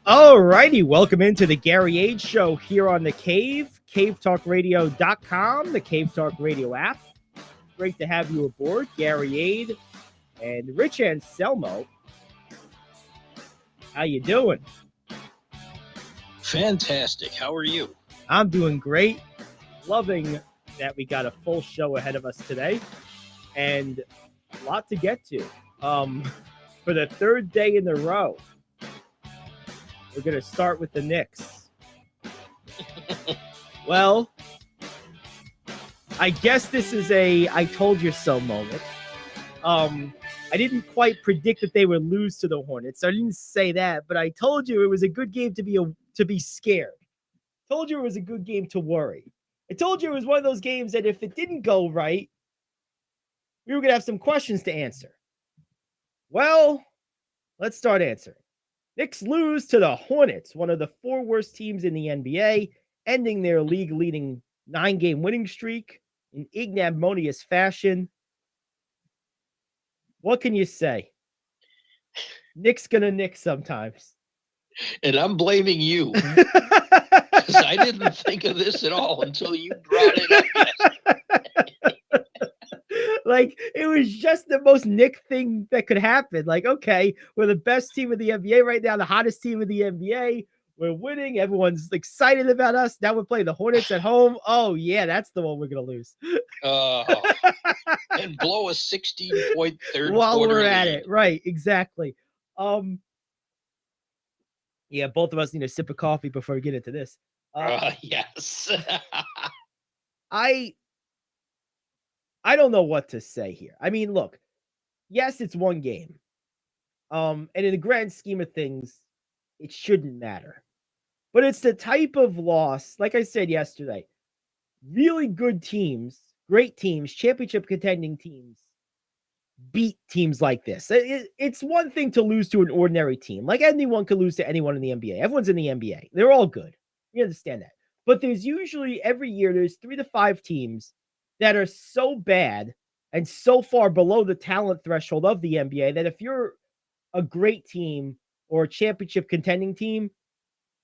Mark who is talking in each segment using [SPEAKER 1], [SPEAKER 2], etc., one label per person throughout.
[SPEAKER 1] All righty, welcome into the Gary Ayd Show here on the Cave, cavetalkradio.com, the Cave Talk Radio app. Great to have you aboard, Gary Ayd and Rich Anselmo. How you doing?
[SPEAKER 2] Fantastic. How are you?
[SPEAKER 1] I'm doing great. Loving that we got a full show ahead of us today and a lot to get to. For the third day in a row, we're going to start with the Knicks. Well, I guess this is a I told you so moment. I didn't quite predict that they would lose to the Hornets. So I didn't say that, but I told you it was a good game to be scared. Told you it was a good game to worry. I told you it was one of those games that if it didn't go right, we were going to have some questions to answer. Well, let's start answering. Knicks lose to the Hornets, one of the four worst teams in the NBA, ending their league-leading 9-game winning streak in ignominious fashion. What can you say? Knicks gonna Knick sometimes.
[SPEAKER 2] And I'm blaming you. Because I didn't think of this at all until you brought it up.
[SPEAKER 1] Like, it was just the most Knick thing that could happen. Like, okay, we're the best team in the NBA right now, the hottest team in the NBA. We're winning. Everyone's excited about us. Now we're playing the Hornets at home. Oh, yeah, that's the one we're going to lose.
[SPEAKER 2] And blow a 16-point third
[SPEAKER 1] while
[SPEAKER 2] quarter
[SPEAKER 1] we're at
[SPEAKER 2] lead.
[SPEAKER 1] it. Right, exactly. Yeah, both of us need a sip of coffee before we get into this.
[SPEAKER 2] Yes.
[SPEAKER 1] I don't know what to say here. I mean, look, yes, it's one game. And in the grand scheme of things, it shouldn't matter. But it's the type of loss, like I said yesterday, really good teams, great teams, championship contending teams beat teams like this. It's one thing to lose to an ordinary team. Like anyone could lose to anyone in the NBA. Everyone's in the NBA. They're all good. You understand that. But there's usually every year there's 3 to 5 teams that are so bad and so far below the talent threshold of the NBA that if you're a great team or a championship contending team,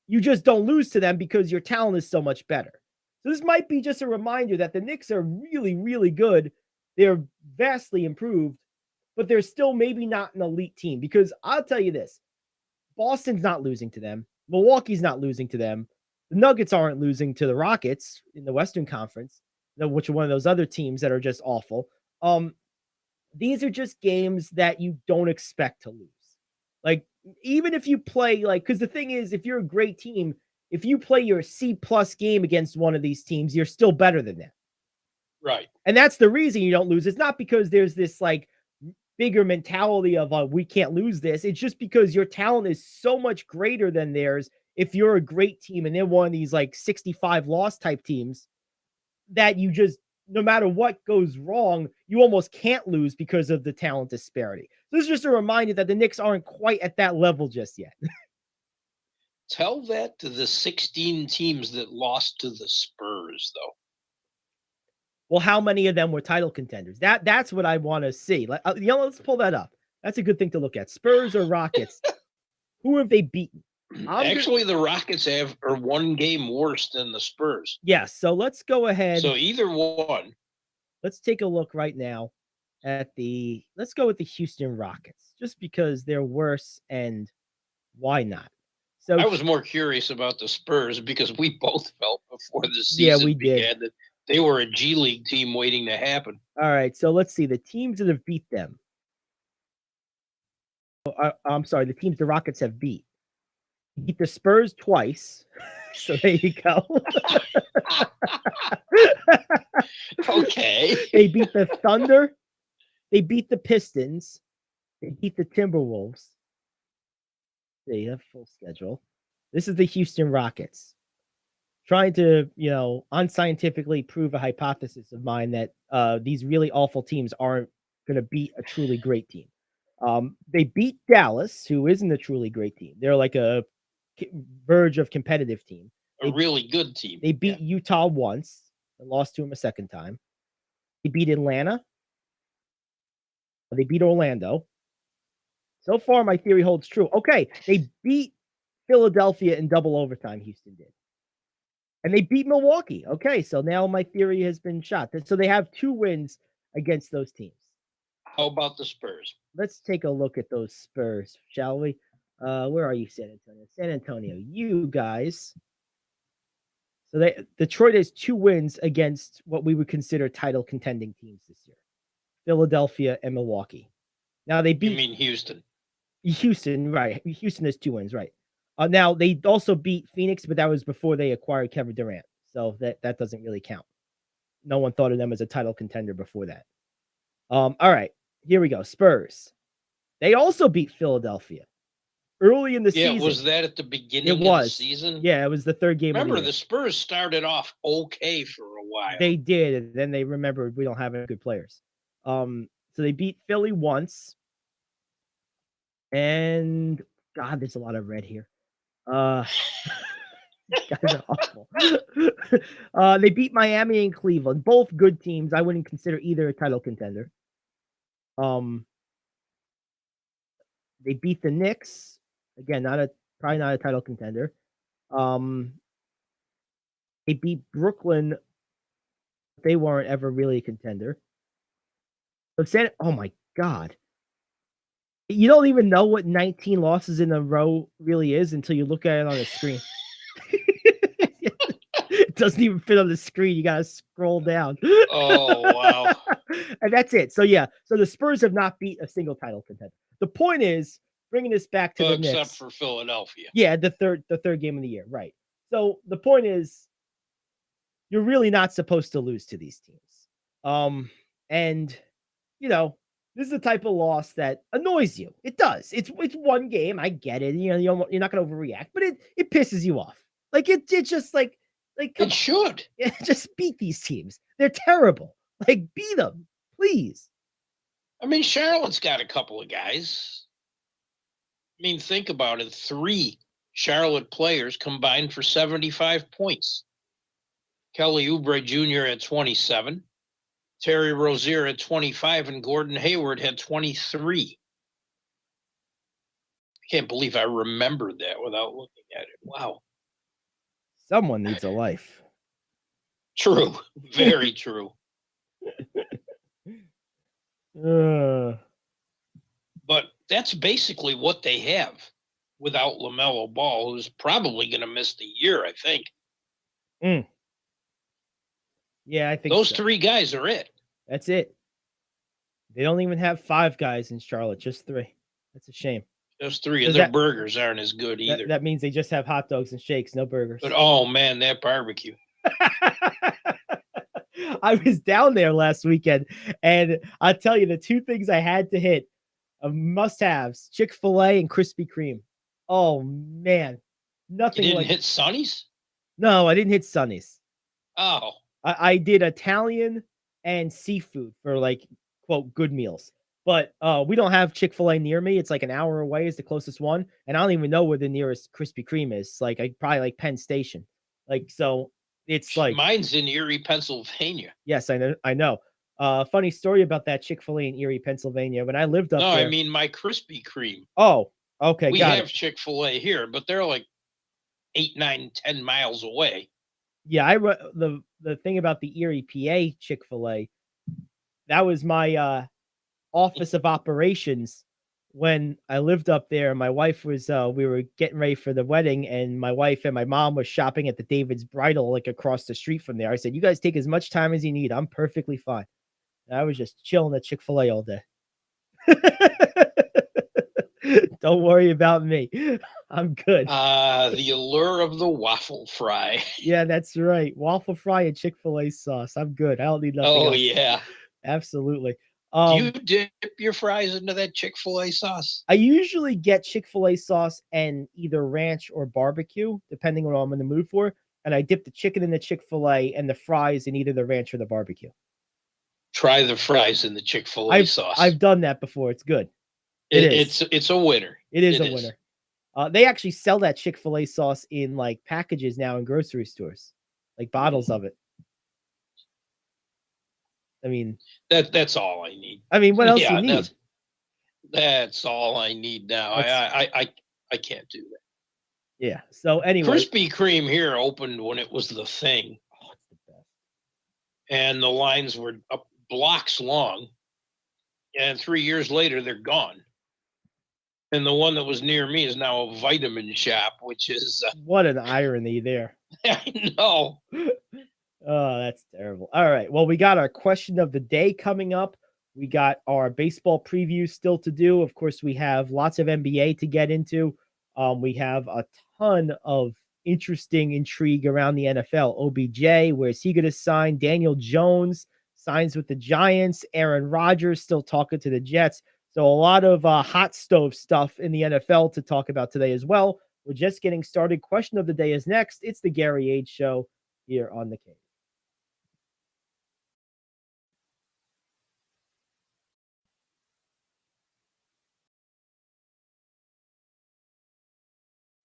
[SPEAKER 1] you just don't lose to them because your talent is so much better. So this might be just a reminder that the Knicks are really, really good. They're vastly improved, but they're still maybe not an elite team because I'll tell you this, Boston's not losing to them. Milwaukee's not losing to them. The Nuggets aren't losing to the Rockets in the Western Conference, which are one of those other teams that are just awful. These are just games that you don't expect to lose. Like, even if you play, like, because the thing is, if you're a great team, if you play your C-plus game against one of these teams, you're still better than them.
[SPEAKER 2] Right.
[SPEAKER 1] And that's the reason you don't lose. It's not because there's this, like, bigger mentality of, we can't lose this. It's just because your talent is so much greater than theirs if you're a great team and they're one of these, like, 65 loss type teams that you just, no matter what goes wrong, you almost can't lose because of the talent disparity. So this is just a reminder that the Knicks aren't quite at that level just yet.
[SPEAKER 2] Tell that to the 16 teams that lost to the Spurs, though.
[SPEAKER 1] Well, how many of them were title contenders? That's what I want to see. Let's pull that up. That's a good thing to look at. Spurs or Rockets? Who have they beaten?
[SPEAKER 2] Actually, the Rockets are one game worse than the Spurs.
[SPEAKER 1] Yes, so let's go ahead.
[SPEAKER 2] So either one.
[SPEAKER 1] Let's take a look right now at let's go with the Houston Rockets, just because they're worse, and why not? So
[SPEAKER 2] I was more curious about the Spurs because we both felt before the season began that they were a G League team waiting to happen.
[SPEAKER 1] All right, so let's see the teams that have beat them. I'm sorry, the teams the Rockets have beat the Spurs twice. So there you go.
[SPEAKER 2] Okay.
[SPEAKER 1] They beat the Thunder. They beat the Pistons. They beat the Timberwolves. They have full schedule. This is the Houston Rockets. Trying to, unscientifically prove a hypothesis of mine that these really awful teams aren't going to beat a truly great team. They beat Dallas, who isn't a truly great team. They're like a verge of competitive team.
[SPEAKER 2] A really good team.
[SPEAKER 1] They beat Utah once and lost to them a second time. They beat Atlanta. They beat Orlando. So far, my theory holds true. Okay, they beat Philadelphia in double overtime. Houston did. And they beat Milwaukee. Okay, so now my theory has been shot. So they have 2 wins against those teams.
[SPEAKER 2] How about the Spurs?
[SPEAKER 1] Let's take a look at those Spurs, shall we? Where are you, San Antonio? San Antonio, you guys. So Detroit has 2 wins against what we would consider title contending teams this year. Philadelphia and Milwaukee. Now they beat.
[SPEAKER 2] You mean Houston?
[SPEAKER 1] Houston, right? Houston has 2 wins, right? Now they also beat Phoenix, but that was before they acquired Kevin Durant, so that doesn't really count. No one thought of them as a title contender before that. All right, here we go. Spurs. They also beat Philadelphia early in the season.
[SPEAKER 2] Yeah, was that at the beginning of the season?
[SPEAKER 1] Yeah, it was the 3rd game.
[SPEAKER 2] Remember, the Spurs started off okay for a while.
[SPEAKER 1] They did, and then they remembered we don't have any good players. So they beat Philly once. And God, there's a lot of red here. Guys are awful. They beat Miami and Cleveland, both good teams. I wouldn't consider either a title contender. They beat the Knicks again, probably not a title contender. They beat Brooklyn. They weren't ever really a contender. So oh my God. You don't even know what 19 losses in a row really is until you look at it on the screen. It doesn't even fit on the screen. You got to scroll down.
[SPEAKER 2] Oh, wow.
[SPEAKER 1] And that's it. So, yeah. So the Spurs have not beat a single title contender. The point is, bringing this back to the Knicks.
[SPEAKER 2] Except for Philadelphia.
[SPEAKER 1] Yeah, the third game of the year. Right. So the point is, you're really not supposed to lose to these teams. And, this is the type of loss that annoys you. It does. It's one game. I get it. You're not going to overreact, but it pisses you off. Like it's just like
[SPEAKER 2] it should.
[SPEAKER 1] Just beat these teams. They're terrible. Like beat them, please.
[SPEAKER 2] I mean, Charlotte's got a couple of guys. I mean, think about it. 3 Charlotte players combined for 75 points. Kelly Oubre Jr. had 27. Terry Rozier had 25, and Gordon Hayward had 23. I can't believe I remembered that without looking at it. Wow.
[SPEAKER 1] Someone needs a life.
[SPEAKER 2] True. Very true. But that's basically what they have without LaMelo Ball, who's probably going to miss the year, I think.
[SPEAKER 1] Yeah, I think
[SPEAKER 2] those 3 guys are it.
[SPEAKER 1] That's it. They don't even have 5 guys in Charlotte, just 3. That's a shame.
[SPEAKER 2] Those 3, and their burgers aren't as good either.
[SPEAKER 1] That means they just have hot dogs and shakes, no burgers.
[SPEAKER 2] But oh man, that barbecue.
[SPEAKER 1] I was down there last weekend, and I'll tell you the 2 things I had to hit of must-haves: Chick-fil-A and Krispy Kreme. Oh man, nothing.
[SPEAKER 2] You didn't hit Sonny's?
[SPEAKER 1] No, I didn't hit Sonny's.
[SPEAKER 2] Oh,
[SPEAKER 1] I did Italian and seafood for quote good meals. But we don't have Chick-fil-A near me. It's like an hour away is the closest one, and I don't even know where the nearest Krispy Kreme is. I probably Penn Station. So it's like
[SPEAKER 2] mine's in Erie, Pennsylvania.
[SPEAKER 1] Yes, I know. Funny story about that Chick-fil-A in Erie, Pennsylvania. When I lived up there.
[SPEAKER 2] No, I mean my Krispy Kreme.
[SPEAKER 1] Oh, okay.
[SPEAKER 2] We have Chick-fil-A here, but they're like 8, 9, 10 miles away.
[SPEAKER 1] Yeah, the thing about the Erie, PA Chick-fil-A, that was my office of operations when I lived up there. My wife was we were getting ready for the wedding, and my wife and my mom was shopping at the David's Bridal across the street from there. I said, "You guys take as much time as you need. I'm perfectly fine." And I was just chilling at Chick-fil-A all day. Don't worry about me. I'm good.
[SPEAKER 2] The allure of the waffle fry.
[SPEAKER 1] Yeah, that's right. Waffle fry and Chick-fil-A sauce. I'm good. I don't need nothing else.
[SPEAKER 2] Yeah.
[SPEAKER 1] Absolutely.
[SPEAKER 2] Do you dip your fries into that Chick-fil-A sauce?
[SPEAKER 1] I usually get Chick-fil-A sauce and either ranch or barbecue, depending on what I'm in the mood for. And I dip the chicken in the Chick-fil-A and the fries in either the ranch or the barbecue.
[SPEAKER 2] Try the fries in the Chick-fil-A sauce.
[SPEAKER 1] I've done that before. It's good.
[SPEAKER 2] It's a winner.
[SPEAKER 1] It is a winner. They actually sell that Chick-fil-A sauce in packages now in grocery stores, bottles of it. I mean,
[SPEAKER 2] that's all I need.
[SPEAKER 1] I mean, what else you need?
[SPEAKER 2] That's all I need now. I can't do that.
[SPEAKER 1] Yeah. So anyway,
[SPEAKER 2] Krispy Kreme here opened when it was the thing,
[SPEAKER 1] oh, it's the best.
[SPEAKER 2] and the lines were up blocks long. And 3 years later, they're gone. And the one that was near me is now a vitamin shop, which is,
[SPEAKER 1] What an irony there.
[SPEAKER 2] I know.
[SPEAKER 1] Oh, that's terrible. All right. Well, we got our question of the day coming up. We got our baseball preview still to do. Of course, we have lots of NBA to get into. We have a ton of interesting intrigue around the NFL. OBJ, where's he going to sign? Daniel Jones signs with the Giants. Aaron Rodgers still talking to the Jets. So a lot of hot stove stuff in the NFL to talk about today as well. We're just getting started. Question of the day is next. It's the Gary Ayd Show here on the Cave.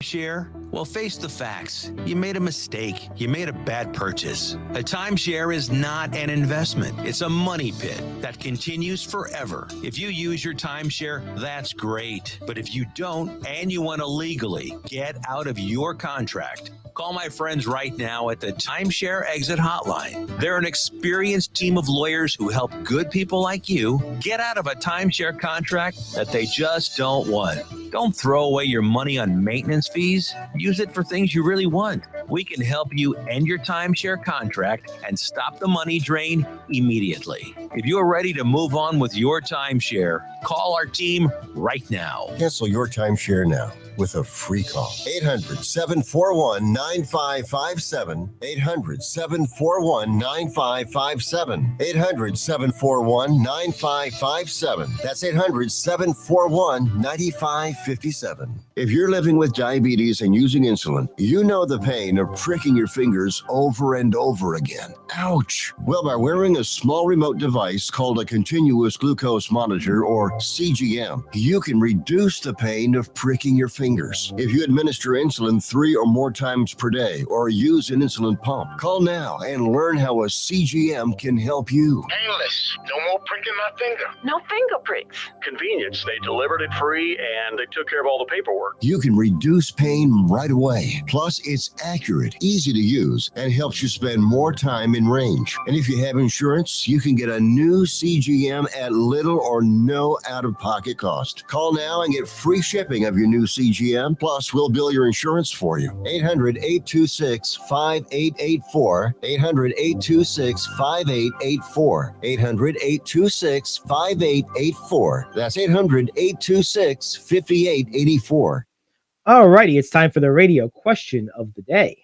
[SPEAKER 3] Share? Well, face the facts. You made a mistake. You made a bad purchase. A timeshare is not an investment. It's a money pit that continues forever. If you use your timeshare, that's great. But if you don't and you want to legally get out of your contract, call my friends right now at the Timeshare Exit Hotline. They're an experienced team of lawyers who help good people like you get out of a timeshare contract that they just don't want. Don't throw away your money on maintenance fees. Use it for things you really want. We can help you end your timeshare contract and stop the money drain immediately. If you're ready to move on with your timeshare, call our team right now.
[SPEAKER 4] Cancel your timeshare now with a free call. 800-741-9557. 800-741-9557. 800-741-9557. That's 800-741-9557. If you're living with diabetes and using insulin, you know the pain of pricking your fingers over and over again. Ouch! Well, by wearing a small remote device called a continuous glucose monitor, or CGM, you can reduce the pain of pricking your fingers. If you administer insulin 3 or more times per day or use an insulin pump, call now and learn how a CGM can help you.
[SPEAKER 5] Painless. No more pricking my finger.
[SPEAKER 6] No finger pricks.
[SPEAKER 5] Convenience. They delivered it free and they took care of all the paperwork.
[SPEAKER 4] You can reduce pain right away. Plus, it's accurate, easy to use, and helps you spend more time in range. And if you have insurance, you can get a new CGM at little or no out-of-pocket cost. Call now and get free shipping of your new CGM. Plus, we'll bill your insurance for you. 800-826-5884. 800-826-5884. 800-826-5884. That's 800-826-5884.
[SPEAKER 1] All righty, it's time for the radio question of the day.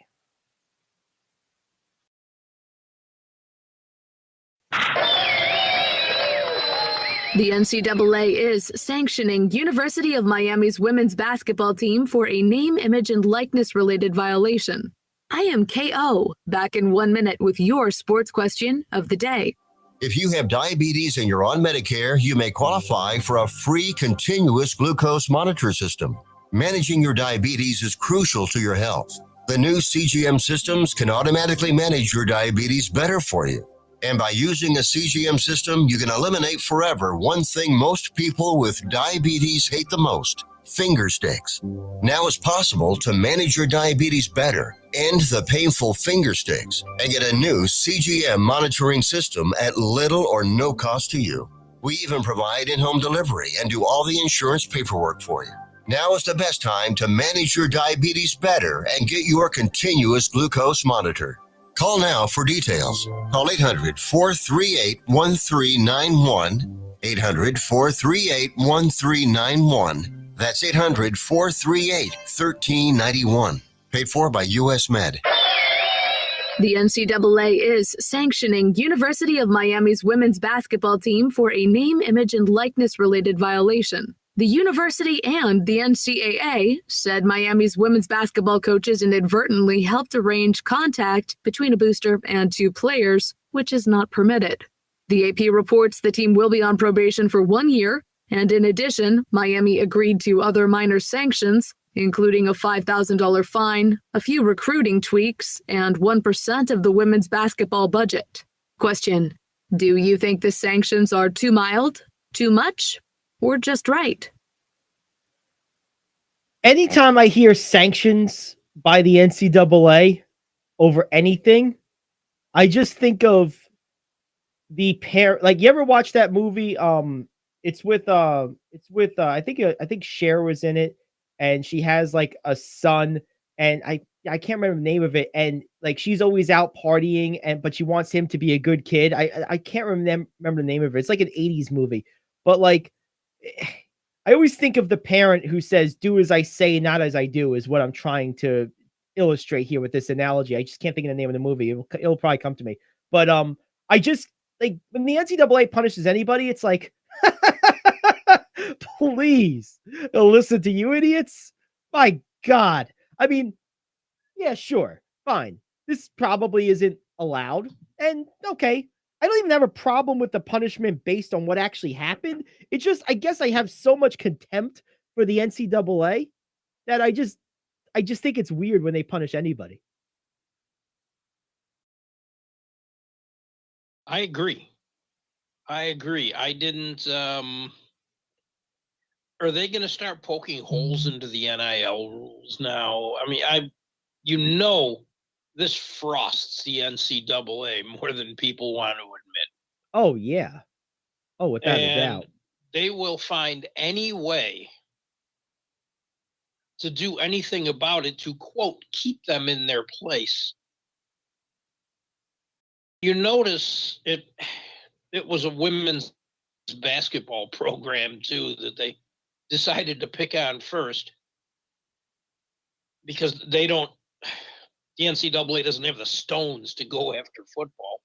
[SPEAKER 6] The NCAA is sanctioning University of Miami's women's basketball team for a name, image, and likeness related violation. I am KO, back in 1 minute with your sports question of the day.
[SPEAKER 4] If you have diabetes and you're on Medicare, you may qualify for a free continuous glucose monitor system. Managing your diabetes is crucial to your health. The new CGM systems can automatically manage your diabetes better for you. And by using a CGM system, you can eliminate forever one thing most people with diabetes hate the most: finger sticks. Now it's possible to manage your diabetes better, end the painful finger sticks, and get a new CGM monitoring system at little or no cost to you. We even provide in-home delivery and do all the insurance paperwork for you. Now is the best time to manage your diabetes better and get your continuous glucose monitor. Call now for details. Call 800-438-1391. 800-438-1391. That's 800-438-1391. Paid for by U.S. Med.
[SPEAKER 6] The NCAA is sanctioning University of Miami's women's basketball team for a name, image, and likeness related violation. The university and the NCAA said Miami's women's basketball coaches inadvertently helped arrange contact between a booster and two players, which is not permitted. The AP reports the team will be on probation for 1 year, and in addition, Miami agreed to other minor sanctions, including a $5,000 fine, a few recruiting tweaks, and 1% of the women's basketball budget. Question: do you think the sanctions are too mild, too much, or just right?
[SPEAKER 1] anytime I hear sanctions by the NCAA over anything, I just think of the pair. Like, you ever watch that movie? It's with I think Cher was in it, and she has like a son, and I can't remember the name of it, and like she's always out partying, and but she wants him to be a good kid. I can't remember the name of it. It's like an 80s movie, but like I always think of the parent who says, "Do as I say, not as I do," is what I'm trying to illustrate here with this analogy. I just can't think of the name of the movie. It'll probably come to me. But I just like when the NCAA punishes anybody, it's like, please listen to you idiots. My God. I mean, yeah, sure, fine. This probably isn't allowed, and okay. I don't even have a problem with the punishment based on what actually happened. It's just, I guess I have so much contempt for the NCAA that I just think it's weird when they punish anybody.
[SPEAKER 2] I agree. I didn't. Are they going to start poking holes into the NIL rules now? I mean, this frosts the NCAA more than people want to admit.
[SPEAKER 1] Oh yeah. Oh, without a doubt.
[SPEAKER 2] They will find any way to do anything about it to, quote, keep them in their place. You notice it was a women's basketball program too that they decided to pick on first because the NCAA doesn't have the stones to go after football.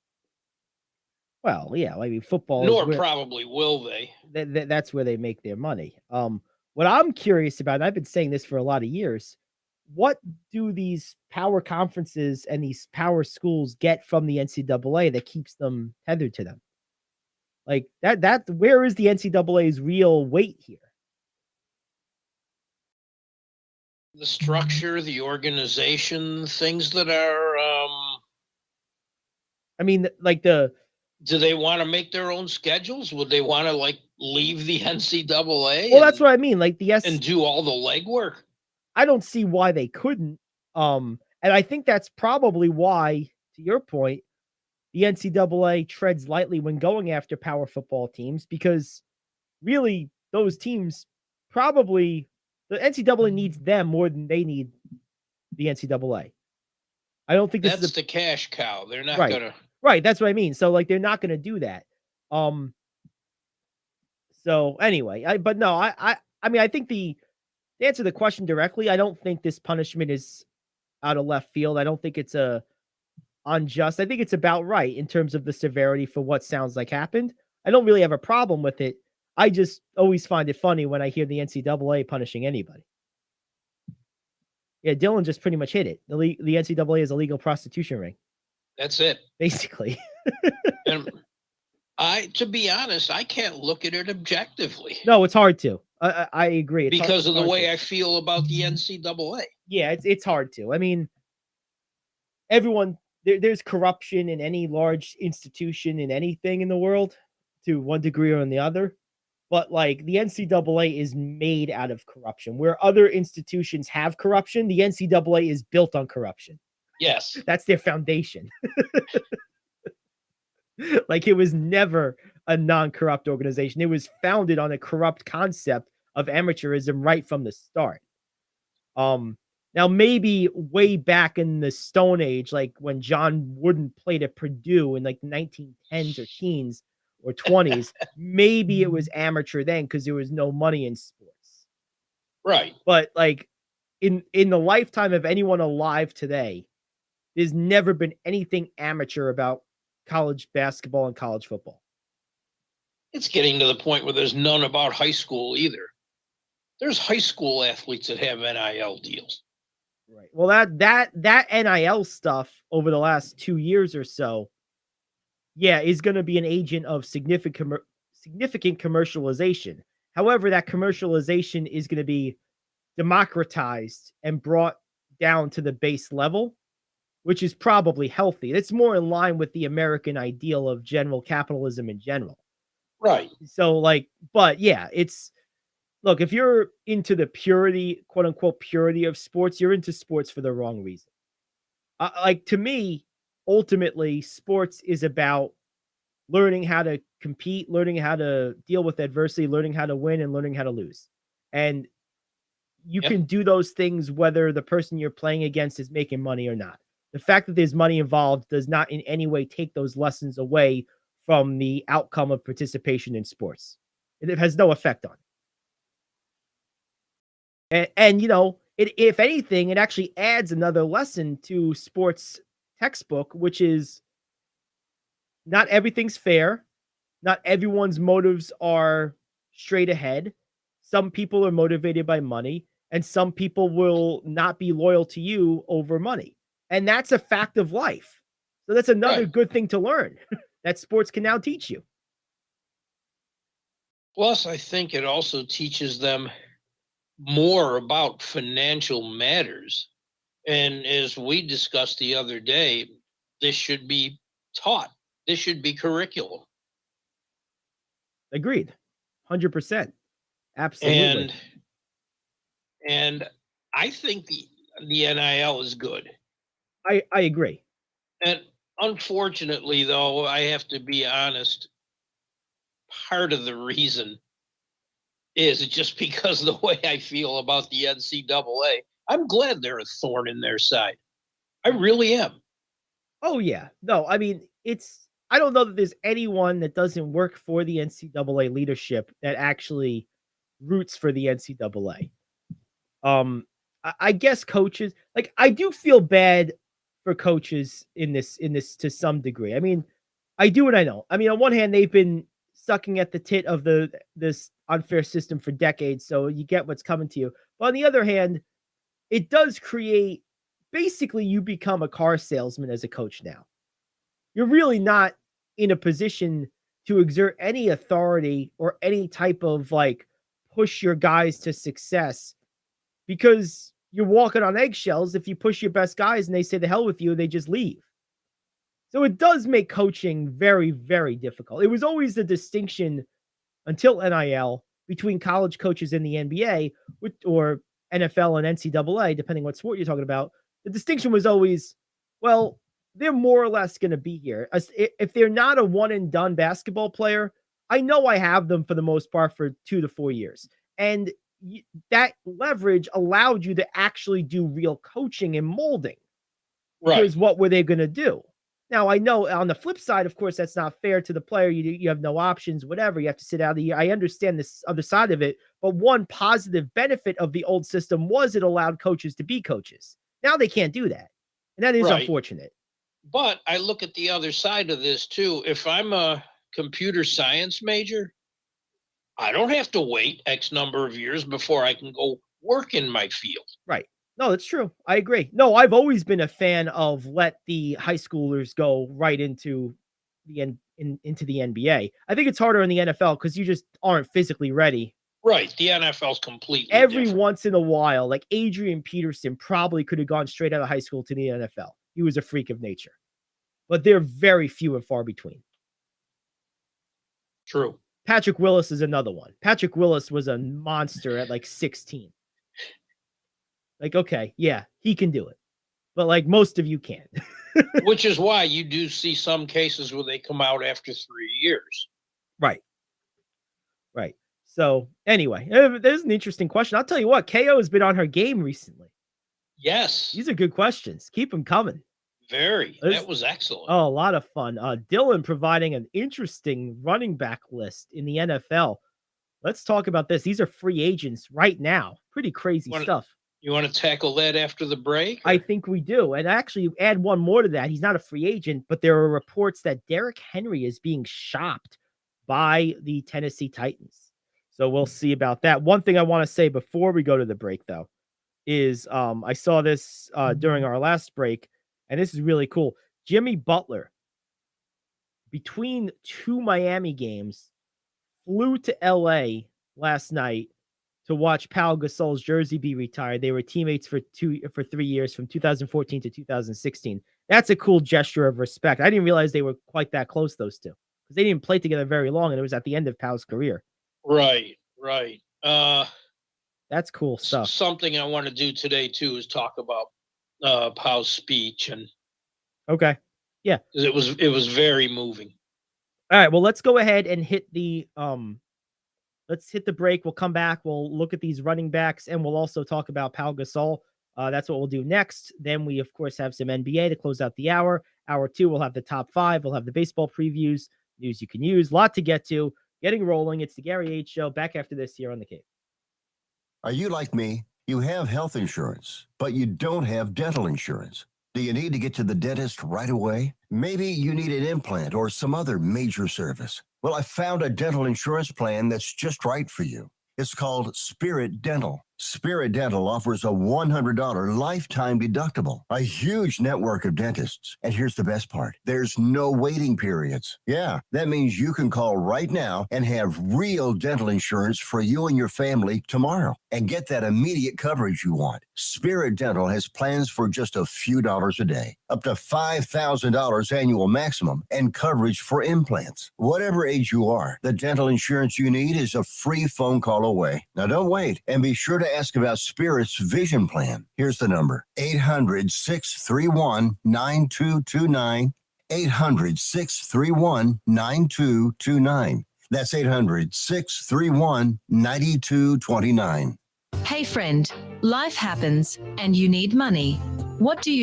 [SPEAKER 1] Well, yeah, I mean, football
[SPEAKER 2] Nor probably will they.
[SPEAKER 1] That's where they make their money. What I'm curious about, and I've been saying this for a lot of years, what do these power conferences and these power schools get from the NCAA that keeps them tethered to them? Like that where is the NCAA's real weight here?
[SPEAKER 2] The structure, the organization, things that are
[SPEAKER 1] I mean, like
[SPEAKER 2] do they want to make their own schedules? Would they want to like leave the NCAA?
[SPEAKER 1] Well, that's what I mean. Like
[SPEAKER 2] and do all the legwork.
[SPEAKER 1] I don't see why they couldn't. And I think that's probably why, to your point, the NCAA treads lightly when going after power football teams, because really those teams probably the NCAA needs them more than they need the NCAA. I don't think
[SPEAKER 2] that's the cash cow. They're not gonna.
[SPEAKER 1] Right, that's what I mean. So like they're not gonna do that. So anyway, I mean I think to answer the question directly, I don't think this punishment is out of left field. I don't think it's unjust. I think it's about right in terms of the severity for what sounds like happened. I don't really have a problem with it. I just always find it funny when I hear the NCAA punishing anybody. Yeah, Dylan just pretty much hit it. The NCAA is a legal prostitution ring.
[SPEAKER 2] That's it.
[SPEAKER 1] Basically.
[SPEAKER 2] And to be honest, I can't look at it objectively.
[SPEAKER 1] No, it's hard to. I agree.
[SPEAKER 2] It's because of the way I feel about the NCAA.
[SPEAKER 1] Yeah, it's hard to. I mean, there's corruption in any large institution in anything in the world to one degree or the other. But like the NCAA is made out of corruption. Where other institutions have corruption, the NCAA is built on corruption.
[SPEAKER 2] Yes.
[SPEAKER 1] That's their foundation. Like it was never a non-corrupt organization. It was founded on a corrupt concept of amateurism right from the start. Now maybe way back in the Stone Age, like when John Wooden played at Purdue in like the 1910s or teens or 20s, maybe it was amateur then because there was no money in sports.
[SPEAKER 2] Right.
[SPEAKER 1] But like in the lifetime of anyone alive today, there's never been anything amateur about college basketball and college football.
[SPEAKER 2] It's getting to the point where there's none about high school either. There's high school athletes that have NIL deals.
[SPEAKER 1] Right. Well, that NIL stuff over the last 2 years or so, yeah, is going to be an agent of significant commercialization. However, that commercialization is going to be democratized and brought down to the base level, which is probably healthy. It's more in line with the American ideal of general capitalism in general.
[SPEAKER 2] Right.
[SPEAKER 1] So like, but yeah, it's look, if you're into the purity, quote unquote, purity of sports, you're into sports for the wrong reason. Like to me, ultimately, sports is about learning how to compete, learning how to deal with adversity, learning how to win, and learning how to lose. And you
[SPEAKER 2] Yep.
[SPEAKER 1] can do those things whether the person you're playing against is making money or not. The fact that there's money involved does not in any way take those lessons away from the outcome of participation in sports. It has no effect on it. And you know, if anything, it actually adds another lesson to sports textbook, which is not everything's fair. Not everyone's motives are straight ahead. Some people are motivated by money, and some people will not be loyal to you over money. And that's a fact of life. So that's another
[SPEAKER 2] Right.
[SPEAKER 1] good thing to learn that sports can now teach you.
[SPEAKER 2] Plus, I think it also teaches them more about financial matters. And as we discussed the other day, this should be taught. This should be curriculum.
[SPEAKER 1] Agreed. 100%. Absolutely.
[SPEAKER 2] And I think the NIL is good.
[SPEAKER 1] I agree.
[SPEAKER 2] And unfortunately, though, I have to be honest, part of the reason is just because of the way I feel about the NCAA. I'm glad they're a thorn in their side. I really am.
[SPEAKER 1] Oh, yeah. No, I mean, I don't know that there's anyone that doesn't work for the NCAA leadership that actually roots for the NCAA. I guess coaches, like, I do feel bad for coaches in this to some degree. I mean, I do and I don't. I mean, on one hand, they've been sucking at the tit of this unfair system for decades, so you get what's coming to you. But on the other hand, it does create basically you become a car salesman as a coach now. You're really not in a position to exert any authority or any type of like push your guys to success because you're walking on eggshells if you push your best guys and they say the hell with you, they just leave. So it does make coaching very, very difficult. It was always the distinction until NIL between college coaches in the NBA or NFL and NCAA, depending what sport you're talking about. The distinction was always, well, they're more or less going to be here. If they're not a one and done basketball player, I know I have them for the most part for 2 to 4 years. And that leverage allowed you to actually do real coaching and molding.
[SPEAKER 2] Right.
[SPEAKER 1] Because what were they going to do? Now, I know on the flip side, of course, that's not fair to the player. You have no options, whatever. You have to sit out of the year. I understand this other side of it. But one positive benefit of the old system was it allowed coaches to be coaches. Now they can't do that. And that is
[SPEAKER 2] Right.
[SPEAKER 1] unfortunate.
[SPEAKER 2] But I look at the other side of this too. If I'm a computer science major, I don't have to wait X number of years before I can go work in my field.
[SPEAKER 1] Right. No, that's true. I agree. No, I've always been a fan of let the high schoolers go right into into the NBA. I think it's harder in the NFL because you just aren't physically ready.
[SPEAKER 2] Right. The NFL's completely
[SPEAKER 1] Every
[SPEAKER 2] different.
[SPEAKER 1] once in a while, like Adrian Peterson probably could have gone straight out of high school to the NFL. He was a freak of nature. But they're very few and far between.
[SPEAKER 2] True.
[SPEAKER 1] Patrick Willis is another one. Patrick Willis was a monster at like 16. Like, okay, yeah, he can do it. But like most of you can't.
[SPEAKER 2] Which is why you do see some cases where they come out after 3 years.
[SPEAKER 1] Right. Right. So anyway, there's an interesting question. I'll tell you what, KO has been on her game recently.
[SPEAKER 2] Yes.
[SPEAKER 1] These are good questions. Keep them coming.
[SPEAKER 2] Very. That was excellent.
[SPEAKER 1] Oh, a lot of fun. Dylan providing an interesting running back list in the NFL. Let's talk about this. These are free agents right now. Pretty crazy stuff.
[SPEAKER 2] You want to tackle that after the break?
[SPEAKER 1] I think we do. And actually add one more to that. He's not a free agent, but there are reports that Derrick Henry is being shopped by the Tennessee Titans. So we'll see about that. One thing I want to say before we go to the break, though, is I saw this during our last break, and this is really cool. Jimmy Butler, between 2 Miami games, flew to LA last night to watch Pau Gasol's jersey be retired. They were teammates for 3 years from 2014 to 2016. That's a cool gesture of respect. I didn't realize they were quite that close, those two, because they didn't play together very long, and it was at the end of Pau's career.
[SPEAKER 2] Right, right.
[SPEAKER 1] That's cool stuff.
[SPEAKER 2] Something I want to do today too is talk about Pau's speech, and
[SPEAKER 1] Okay. Yeah.
[SPEAKER 2] it was very moving.
[SPEAKER 1] All right. Well, let's go ahead and hit the let's hit the break. We'll come back. We'll look at these running backs, and we'll also talk about Pau Gasol. That's what we'll do next. Then we, of course, have some NBA to close out the hour. Hour 2, we'll have the top 5. We'll have the baseball previews, news you can use. A lot to get to. Getting rolling. It's the Gary Ayd Show. Back after this here on the Cape.
[SPEAKER 4] Are you like me? You have health insurance, but you don't have dental insurance. Do you need to get to the dentist right away? Maybe you need an implant or some other major service. Well, I found a dental insurance plan that's just right for you. It's called Spirit Dental. Spirit Dental offers a $100 lifetime deductible, a huge network of dentists. And here's the best part. There's no waiting periods. Yeah, that means you can call right now and have real dental insurance for you and your family tomorrow and get that immediate coverage you want. Spirit Dental has plans for just a few dollars a day, up to $5,000 annual maximum, and coverage for implants. Whatever age you are, the dental insurance you need is a free phone call away. Now don't wait, and be sure to ask about Spirit's vision plan. Here's the number: 800-631-9229. 800-631-9229. That's 800-631-9229.
[SPEAKER 7] Hey friend, life happens and you need money. What do?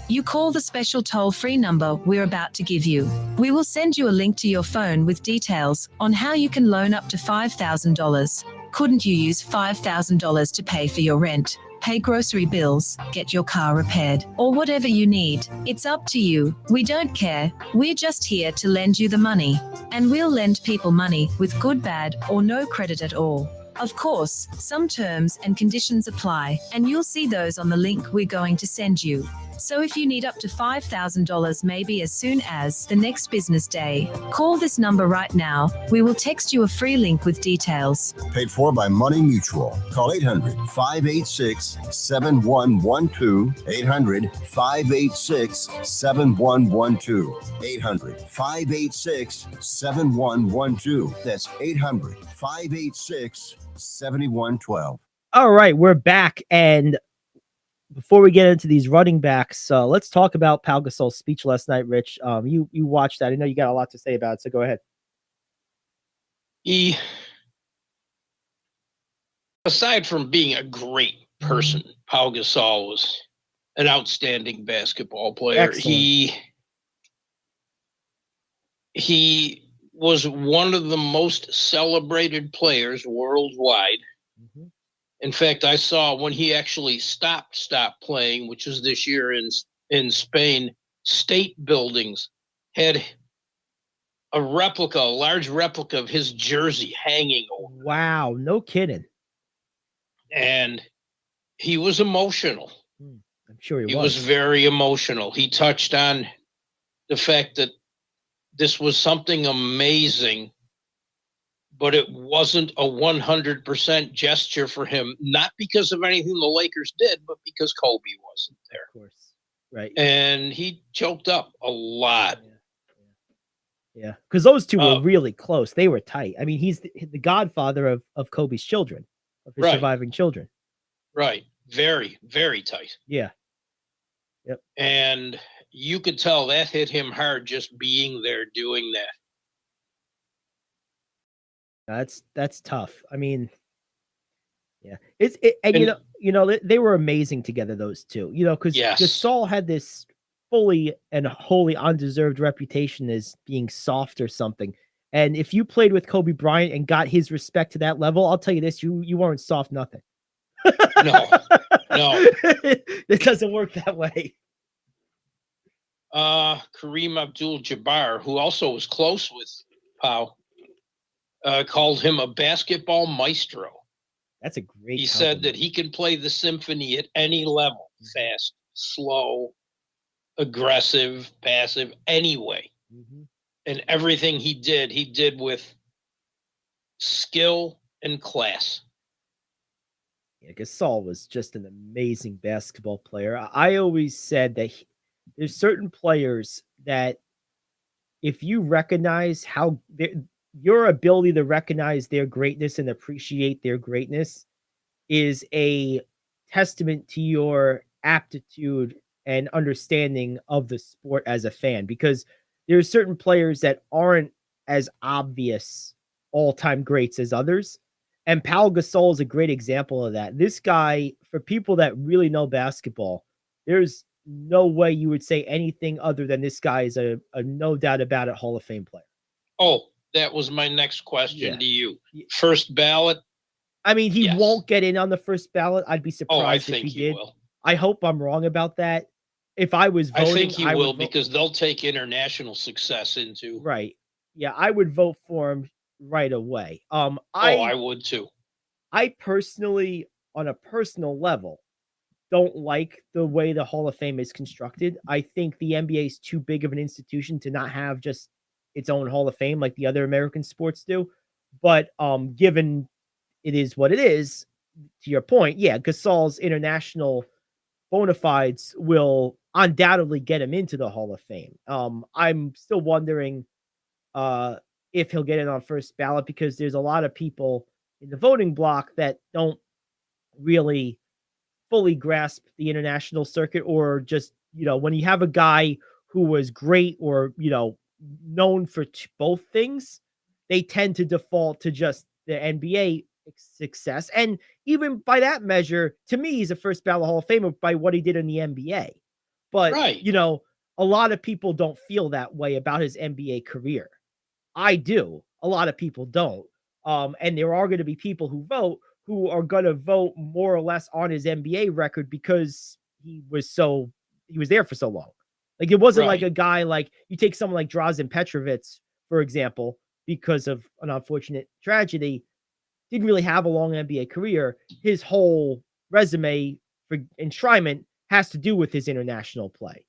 [SPEAKER 7] You call the special toll-free number we're about to give you. We will send you a link to your phone with details on how you can loan up to $5,000. Couldn't you use $5,000 to pay for your rent, pay grocery bills, get your car repaired, or whatever you need? It's up to you. We don't care. We're just here to lend you the money. And we'll lend people money with good, bad, or no credit at all. Of course, some terms and conditions apply, and you'll see those on the link we're going to send you. So if you need up to $5,000 maybe as soon as the next business day, call this number right now. We will text you a free link with details.
[SPEAKER 4] Paid for by Money Mutual. Call 800-586-7112. 800-586-7112. 800-586-7112. That's 800-586-7112.
[SPEAKER 1] All right, we're back, and before we get into these running backs, let's talk about Pau Gasol's speech last night, Rich. You watched that. I know you got a lot to say about it, so go ahead.
[SPEAKER 2] He, aside from being a great person, Pau Gasol was an outstanding basketball player.
[SPEAKER 1] Excellent.
[SPEAKER 2] He was one of the most celebrated players worldwide.
[SPEAKER 1] Mm-hmm.
[SPEAKER 2] In fact, I saw when he actually stopped playing, which was this year in Spain, state buildings had a large replica of his jersey hanging over.
[SPEAKER 1] Wow, no kidding.
[SPEAKER 2] And he was emotional.
[SPEAKER 1] I'm sure
[SPEAKER 2] he was very emotional. He touched on the fact that this was something amazing, but it wasn't a 100% gesture for him, not because of anything the Lakers did, but because Kobe wasn't there.
[SPEAKER 1] Of course. Right.
[SPEAKER 2] And he choked up a lot.
[SPEAKER 1] Yeah. Because those two were really close. They were tight. I mean, he's the godfather of Kobe's children, of his surviving children.
[SPEAKER 2] Right. Very, very tight.
[SPEAKER 1] Yeah. Yep.
[SPEAKER 2] And you could tell that hit him hard just being there doing that.
[SPEAKER 1] That's tough. I mean, yeah, and they were amazing together, those two. Because Gasol had this fully and wholly undeserved reputation as being soft or something. And if you played with Kobe Bryant and got his respect to that level, I'll tell you this: you weren't soft nothing.
[SPEAKER 2] No,
[SPEAKER 1] it doesn't work that way.
[SPEAKER 2] Kareem Abdul-Jabbar, who also was close with Pau, called him a basketball maestro.
[SPEAKER 1] That's a great.
[SPEAKER 2] He said that he can play the symphony at any level: fast, slow, aggressive, passive, anyway.
[SPEAKER 1] Mm-hmm.
[SPEAKER 2] And everything he did with skill and class.
[SPEAKER 1] Yeah, Gasol was just an amazing basketball player. I always said that there's certain players that if you recognize how your ability to recognize their greatness and appreciate their greatness is a testament to your aptitude and understanding of the sport as a fan, because there's certain players that aren't as obvious all-time greats as others. And Pau Gasol is a great example of that. This guy, for people that really know basketball, there's no way you would say anything other than this guy is a no doubt about it Hall of Fame player.
[SPEAKER 2] Oh, that was my next question
[SPEAKER 1] Yeah.
[SPEAKER 2] to you. First ballot?
[SPEAKER 1] I mean, he
[SPEAKER 2] Yes.
[SPEAKER 1] won't get in on the first ballot. I'd be
[SPEAKER 2] Oh, I
[SPEAKER 1] surprised if
[SPEAKER 2] think
[SPEAKER 1] he
[SPEAKER 2] he
[SPEAKER 1] did.
[SPEAKER 2] will.
[SPEAKER 1] I hope I'm wrong about that. If I was
[SPEAKER 2] I
[SPEAKER 1] voting,
[SPEAKER 2] think he
[SPEAKER 1] I
[SPEAKER 2] will
[SPEAKER 1] would vote.
[SPEAKER 2] because they'll take international success into.
[SPEAKER 1] Right. Yeah, I would vote for him right away.
[SPEAKER 2] I would too.
[SPEAKER 1] I personally, on a personal level, don't like the way the Hall of Fame is constructed. I think the NBA is too big of an institution to not have just its own Hall of Fame like the other American sports do. But given it is what it is, to your point, yeah, Gasol's international bona fides will undoubtedly get him into the Hall of Fame. I'm still wondering if he'll get it on first ballot, because there's a lot of people in the voting block that don't really fully grasp the international circuit, or just, when you have a guy who was great or, known for both things, they tend to default to just the NBA success. And even by that measure, to me, he's a first ballot Hall of Famer by what he did in the NBA. But,
[SPEAKER 2] Right.
[SPEAKER 1] A lot of people don't feel that way about his NBA career. I do. A lot of people don't. And there are going to be people who vote who are going to vote more or less on his NBA record because he was there for so long. Like, it wasn't like
[SPEAKER 2] Right.
[SPEAKER 1] a guy, like you take someone like Drazen Petrovic, for example, because of an unfortunate tragedy, didn't really have a long NBA career. His whole resume for enshrinement has to do with his international play.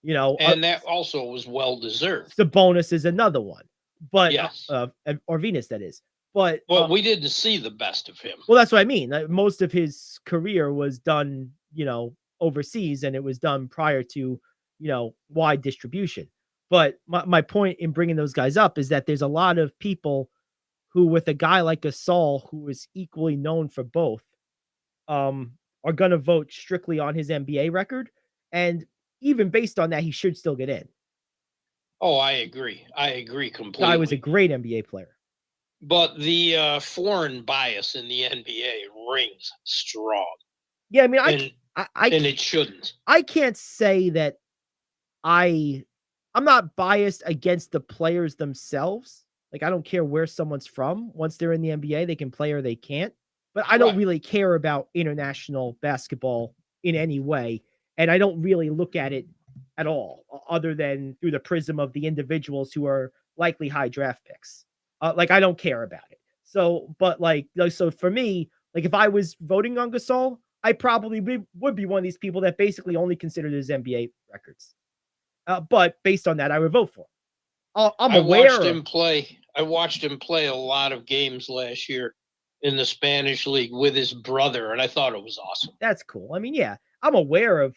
[SPEAKER 2] And that also was well deserved.
[SPEAKER 1] Sabonis is another one, but
[SPEAKER 2] Yes.
[SPEAKER 1] or Venus, that is. But
[SPEAKER 2] Well, we didn't see the best of him.
[SPEAKER 1] well, that's what I mean. Like, most of his career was done, overseas, and it was done prior to, wide distribution. But my point in bringing those guys up is that there's a lot of people who, with a guy like Gasol, who is equally known for both, are going to vote strictly on his NBA record. And even based on that, he should still get in.
[SPEAKER 2] Oh, I agree. I agree completely.
[SPEAKER 1] Guy was a great NBA player.
[SPEAKER 2] But the foreign bias in the NBA rings strong.
[SPEAKER 1] Yeah, I mean,
[SPEAKER 2] and it shouldn't.
[SPEAKER 1] I can't say that I'm not biased against the players themselves. Like, I don't care where someone's from. Once they're in the NBA, they can play or they can't. But I don't really care about international basketball in any way. And I don't really look at it at all, other than through the prism of the individuals who are likely high draft picks. Like, I don't care about it. So, but so for me, like, if I was voting on Gasol, I probably would be one of these people that basically only considered his NBA records. But based on that, I would vote for him. I watched
[SPEAKER 2] him play a lot of games last year in the Spanish league with his brother, and I thought it was awesome.
[SPEAKER 1] That's cool. I mean, yeah, I'm aware of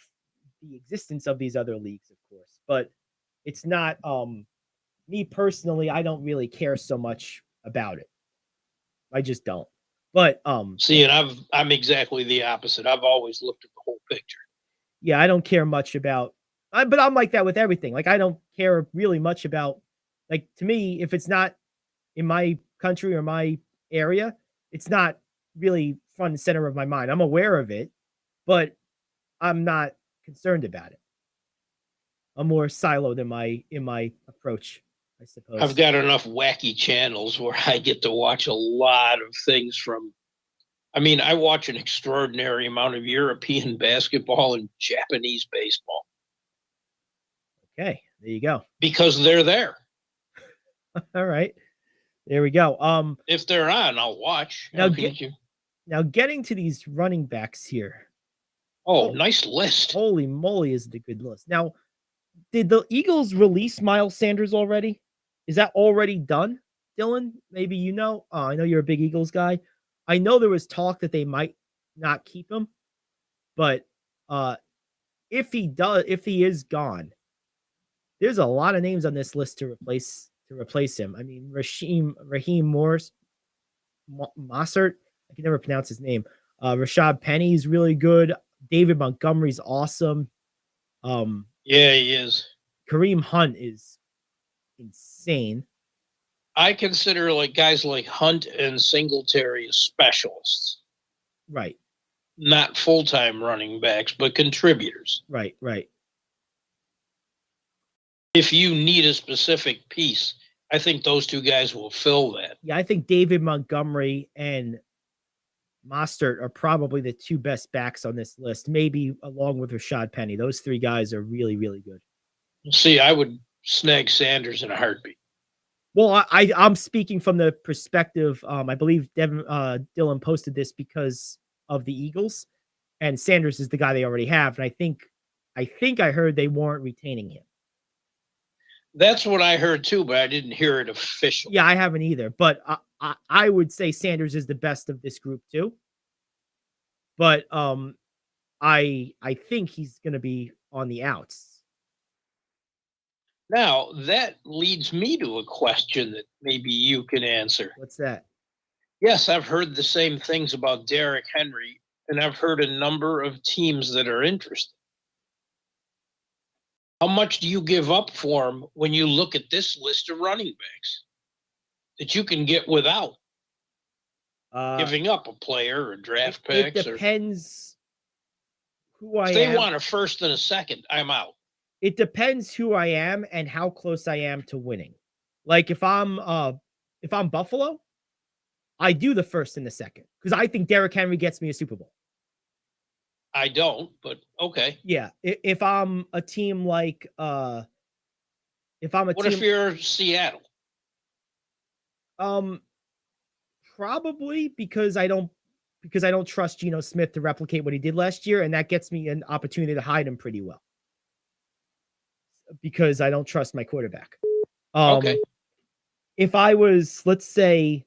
[SPEAKER 1] the existence of these other leagues, of course, but it's not me personally. I don't really care so much about it. I just don't. But
[SPEAKER 2] see, and I'm exactly the opposite. I've always looked at the whole picture.
[SPEAKER 1] Yeah, I don't care much about, but I'm like that with everything. Like, I don't care really much about, like, to me, if it's not in my country or my area, it's not really front and center of my mind. I'm aware of it, but I'm not concerned about it. I'm more siloed in my approach, I suppose.
[SPEAKER 2] I've got enough wacky channels where I get to watch a lot of things from. I mean, I watch an extraordinary amount of European basketball and Japanese baseball.
[SPEAKER 1] Okay, there you go.
[SPEAKER 2] Because they're there.
[SPEAKER 1] All right. There we go.
[SPEAKER 2] If they're on, I'll watch.
[SPEAKER 1] Now, getting to these running backs here.
[SPEAKER 2] Oh, nice list.
[SPEAKER 1] Holy moly, is it a good list. Now, did the Eagles release Miles Sanders already? Is that already done, Dylan? Maybe you know. I know you're a big Eagles guy. I know there was talk that they might not keep him, but if he is gone, there's a lot of names on this list to replace to replace him. I mean, Raheem Morris, Mossert, I can never pronounce his name. Rashad Penny's really good. David Montgomery's awesome.
[SPEAKER 2] Yeah, he is.
[SPEAKER 1] Kareem Hunt is insane.
[SPEAKER 2] I consider like guys like Hunt and Singletary as specialists,
[SPEAKER 1] Right,
[SPEAKER 2] not full-time running backs, but contributors.
[SPEAKER 1] right.
[SPEAKER 2] If you need a specific piece, I think those two guys will fill that.
[SPEAKER 1] Yeah, I think David Montgomery and Mostert are probably the two best backs on this list, maybe along with Rashad Penny. Those three guys are really, really good.
[SPEAKER 2] See, I would snag Sanders in a heartbeat.
[SPEAKER 1] Well, I'm speaking from the perspective. I believe Dylan posted this because of the Eagles, and Sanders is the guy they already have, and I think I heard they weren't retaining him.
[SPEAKER 2] That's what I heard too, but I didn't hear it officially.
[SPEAKER 1] Yeah, I haven't either, but I would say Sanders is the best of this group too. But I think he's going to be on the outs.
[SPEAKER 2] Now, that leads me to a question that maybe you can answer.
[SPEAKER 1] What's that?
[SPEAKER 2] Yes, I've heard the same things about Derrick Henry, and I've heard a number of teams that are interested. How much do you give up for him when you look at this list of running backs that you can get without giving up a player or draft picks?
[SPEAKER 1] It depends who I am.
[SPEAKER 2] If they want a first and a second, I'm out.
[SPEAKER 1] It depends who I am and how close I am to winning. Like if I'm Buffalo, I do the first and the second because I think Derrick Henry gets me a Super Bowl.
[SPEAKER 2] I don't, but okay.
[SPEAKER 1] Yeah. If I'm a team like what
[SPEAKER 2] if you're Seattle?
[SPEAKER 1] Probably because I don't trust Geno Smith to replicate what he did last year, and that gets me an opportunity to hide him pretty well. Because I don't trust my quarterback.
[SPEAKER 2] Okay.
[SPEAKER 1] If I was, let's say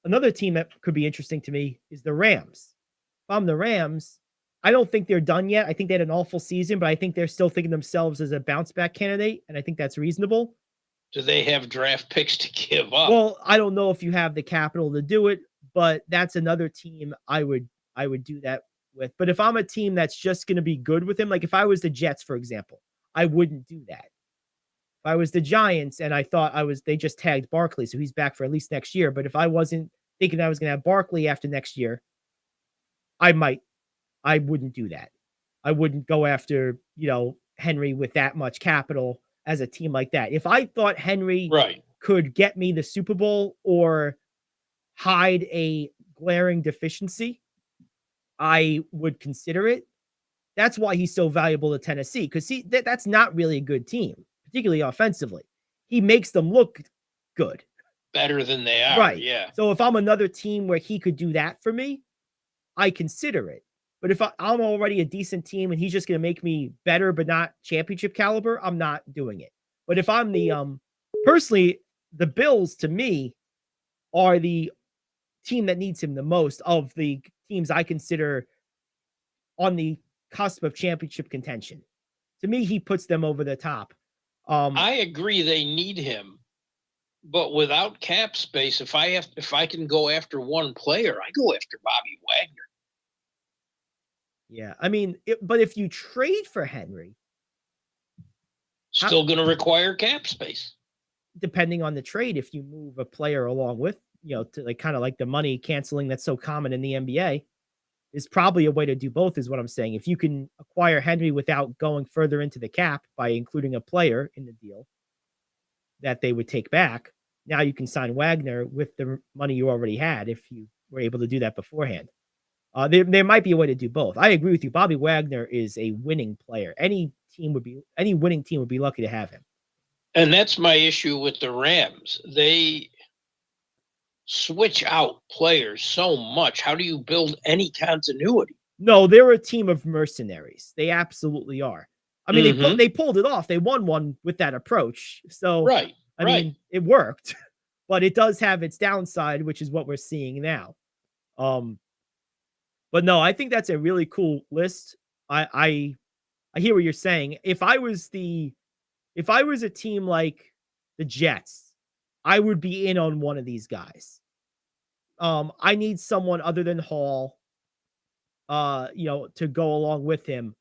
[SPEAKER 1] another team that could be interesting to me is the Rams. If I'm the Rams, I don't think they're done yet. I think they had an awful season, but I think they're still thinking themselves as a bounce back candidate, and I think that's reasonable.
[SPEAKER 2] Do they have draft picks to give up?
[SPEAKER 1] Well, I don't know if you have the capital to do it, but that's another team I would do that with. But if I'm a team that's just going to be good with him, like if I was the Jets, for example, I wouldn't do that. If I was the Giants and I thought they just tagged Barkley, so he's back for at least next year. But if I wasn't thinking I was going to have Barkley after next year, I wouldn't do that. I wouldn't go after, Henry with that much capital as a team like that. If I thought Henry could get me the Super Bowl or hide a glaring deficiency, I would consider it. That's why he's so valuable to Tennessee, because that's not really a good team, particularly offensively. He makes them look good.
[SPEAKER 2] Better than they are,
[SPEAKER 1] right?
[SPEAKER 2] Yeah.
[SPEAKER 1] So if I'm another team where he could do that for me, I consider it. But if I'm already a decent team and he's just going to make me better but not championship caliber, I'm not doing it. But if I'm the personally, the Bills to me are the team that needs him the most of the teams I consider on the cusp of championship contention. To me, he puts them over the top.
[SPEAKER 2] I agree they need him, but without cap space, if I can go after one player, I go after Bobby Wagner.
[SPEAKER 1] Yeah, I mean, but if you trade for Henry,
[SPEAKER 2] still going to require cap space.
[SPEAKER 1] Depending on the trade, if you move a player along with, to like kind of like the money canceling that's so common in the NBA, is probably a way to do both, is what I'm saying. If you can acquire Henry without going further into the cap by including a player in the deal that they would take back, now you can sign Wagner with the money you already had if you were able to do that beforehand. There might be a way to do both. I agree with you. Bobby Wagner is a winning player. Any winning team would be lucky to have him.
[SPEAKER 2] And that's my issue with the Rams. They switch out players so much. How do you build any continuity?
[SPEAKER 1] No, they're a team of mercenaries. They absolutely are. I mean, they pulled it off. They won one with that approach. So, I mean, it worked, but it does have its downside, which is what we're seeing now. But no, I think that's a really cool list. I hear what you're saying. If I was the If I was a team like the Jets, I would be in on one of these guys. I need someone other than Hall, to go along with him.